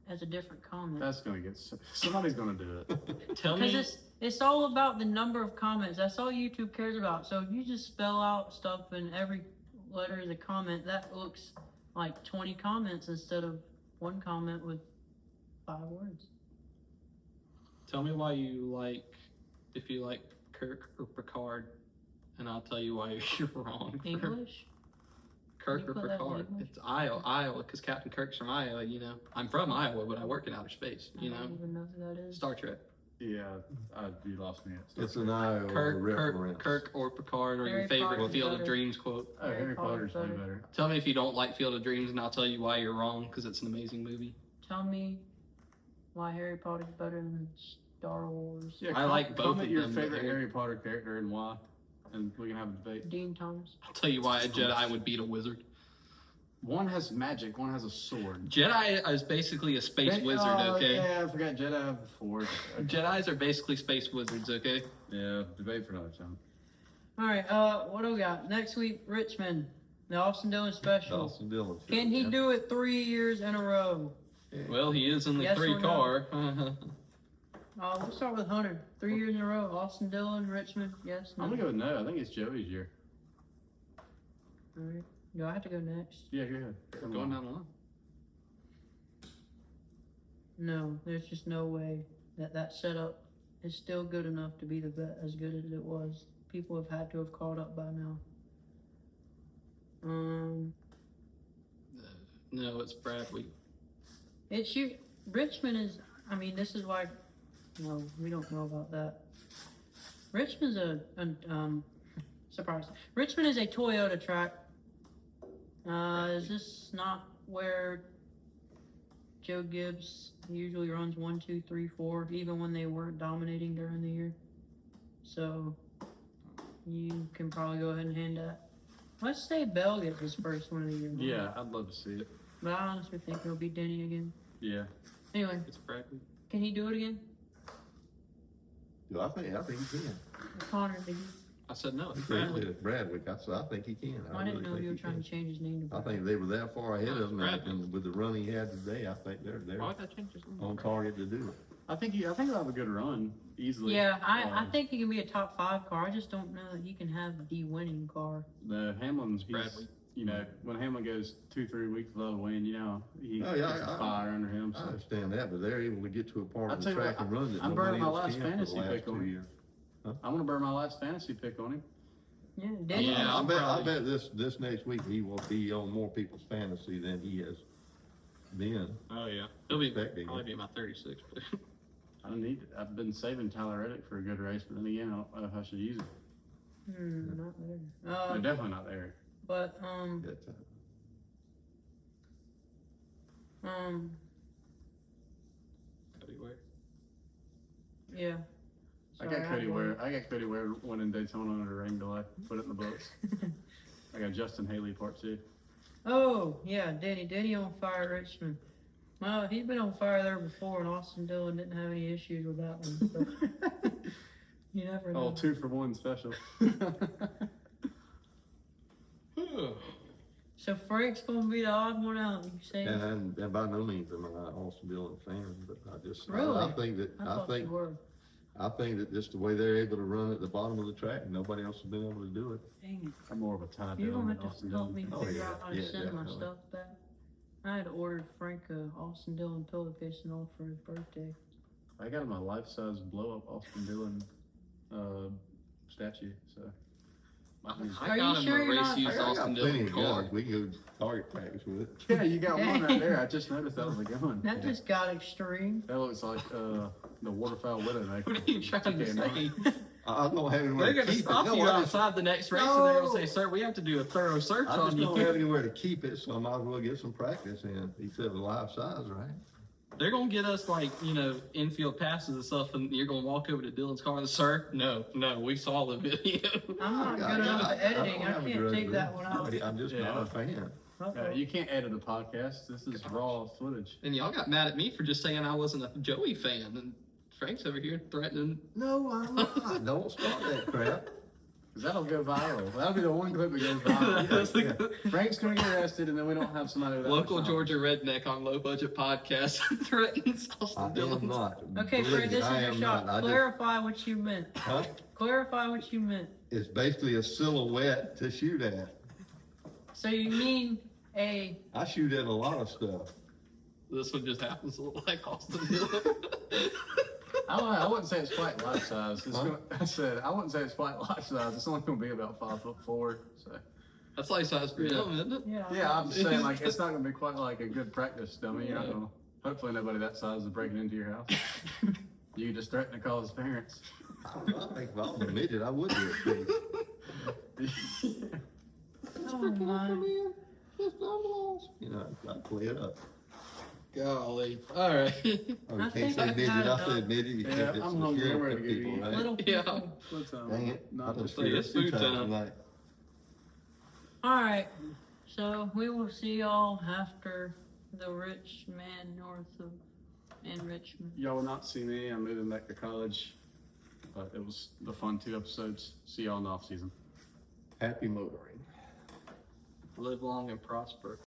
as a different comment. that's gonna get somebody's gonna do it. Tell Because me. it's all about the number of comments. That's all YouTube cares about. So if you just spell out stuff in every letter is a comment, that looks like 20 comments instead of one comment with 5 words. Tell me why you like, if you like Kirk or Picard, and I'll tell you why you're wrong. for English? Kirk You or put that in Picard. English? It's Iowa, because Captain Kirk's from Iowa. You know, I'm from Iowa, but I work in outer space. You I don't know, even know who that is. Star Trek. Yeah, you lost me at Star It's Trek. an Iowa reference. Kirk or Picard, or Harry your favorite Potter's Field better. of Dreams quote. Oh, Harry Potter's Potter's way better. better. Tell me if you don't like Field of Dreams, and I'll tell you why you're wrong, because it's an amazing movie. Tell me why Harry Potter's better than Star Wars. Yeah, I like both comment of your them, but favorite Harry- Harry Potter character and why, and we can have a debate. Dean Thomas. I'll tell you why a Jedi would beat a wizard. One has magic, one has a sword. Jedi is basically a space wizard, okay? Yeah, I forgot Jedi have the Force. Jedis are basically space wizards, okay? Yeah, debate for another time. All right, what do we got? Next week, Richmond, the Austin Dillon Special. Dawson Dillon. Can he do it 3 years in a row? Well, he is in the Yes or 3 no? car. We'll start with Hunter. 3 years in a row. Austin Dillon, Richmond. Yes. No. I'm gonna go with no. I think it's Joey's year. All right. Do I have to go next? Yeah, go ahead. We're going down the line. No, there's just no way that setup is still good enough to be as good as it was people have had to have caught up by now. No, it's Bradley. It's you. Richmond is. I mean, this is why. No, we don't know about that. Richmond's a surprise. Richmond is a Toyota track. Is this not where Joe Gibbs usually runs 1, 2, 3, 4, even when they weren't dominating during the year? So you can probably go ahead and hand that. Let's say Bell gets his first one of the year. Yeah, I'd love to see it. But I honestly think it'll be Denny again. Yeah. Anyway, It's Bradley. can he do it again? I think he can. Connor, did you? I said no, it's He said Bradley. it's Bradwick. I think he can. I didn't really know think you were he trying can. to change his name to I Bradley. think they were that far ahead of him, Bradley. and with the run he had today, I think they're Why would that change his name? on target to do it. I think he'll have a good run easily. Yeah, I think he can be a top 5 car. I just don't know that he can have the winning car. The Hamlin's Bradley. you know, when Hamlin goes 2-3 weeks without a win, you know, he Oh, yeah, gets a fire under him. I So. understand that, but they're able to get to a part I'll of tell the you track what, and run that I'm nobody burning my else last can for the fantasy last pick on 2 him. years. I'm gonna burn my last fantasy pick on him. Yeah, Denny. Yeah, I I'm bet probably- this next week he will be on more people's fantasy than he has been. Oh yeah, he'll be Expecting probably it. be my 36. But I don't need it. I've been saving Tyler Reddick for a good race, but then again, I don't know if I should use it. Not there. They're definitely not there. But That time. Cody Ware. yeah. I Sorry, got Cody had Ware. I got Cody Ware winning Daytona under rain delay. Put it in the books. I got Justin Haley part 2. Oh, yeah, Denny on fire at Richmond. Well, he's been on fire there before, and Austin Dillon didn't have any issues with that one. So. You never know. Oh, 2 for 1 special. So Frank's gonna be the odd one out. You say? And by no means am I an Austin Dillon fan, but I just Really? I think that I think that just the way they're able to run at the bottom of the track, nobody else has been able to do it. Dang I'm more of a Ty it! You Dillon don't than have Austin to help Dillon. me Oh, figure yeah, out how to yeah, send my definitely. stuff back. I had ordered Frank a Austin Dillon pillowcase and all for his birthday. I got him a life-size blow-up Austin Dillon statue. So I Are got you him sure a you're race not- used I Austin got plenty Dillon of car. guns. We can go target practice with it. yeah, you got one right there. I just noticed that was a gun. That just got extreme. That looks like the waterfowl widowmaker. What are you trying to say? I don't have anywhere They're to gonna keep it. stop No, you I just, outside the next race, and they're gonna No. say, "Sir, we have to do a thorough search I on just you." don't have anywhere to keep it, so I might as well get some practice in. He said a life size, right? They're gonna get us like infield passes and stuff, and you're gonna walk over to Dylan's car and sir, no, we saw the video. I'm not I- good enough I- at editing. don't I have a can't grudge take with that it. one out. I'm just not a fan. You can't edit a podcast. This is raw footage. And y'all got mad at me for just saying I wasn't a Joey fan, and Frank's over here threatening. No, I'm not. Don't start that crap. Because that'll go viral. That'll be the one clip that goes viral. That's the Frank's going to get arrested, and then we don't have somebody with that local much Georgia redneck on low budget podcast threatens I Austin am Dillon. not. Okay, Believe Fred, me, this is I your am shot. not. Clarify what you meant. Huh? Clarify what you meant. It's basically a silhouette to shoot at. So you mean a I shoot at a lot of stuff. This one just happens to look like Austin Dillon. I wouldn't say it's quite life size. Huh? I said I wouldn't say it's quite life size. It's only going to be about 5'4". So That's life size for him, isn't it? yeah, I'm just saying like it's not going to be quite like a good practice dummy. You're not gonna, hopefully nobody that size is breaking into your house. You can just threaten to call his parents. I think if I was a midget, I would do it. Oh my. You know, I play it up. Golly. All right. Oh, you I can't think say I've midget. had I enough. said midget. You Yeah, think it's I'm some hungry. I'm sheriff ready to get people, eaten. right? Little Yeah. people. What's Dang it. I Not just say it's food time. tonight. All right. So we will see y'all after the rich man north of in Richmond. Y'all will not see me. I'm moving back to college. But it was the fun 2 episodes. See y'all in the off season. Happy motoring. Live long and prosper.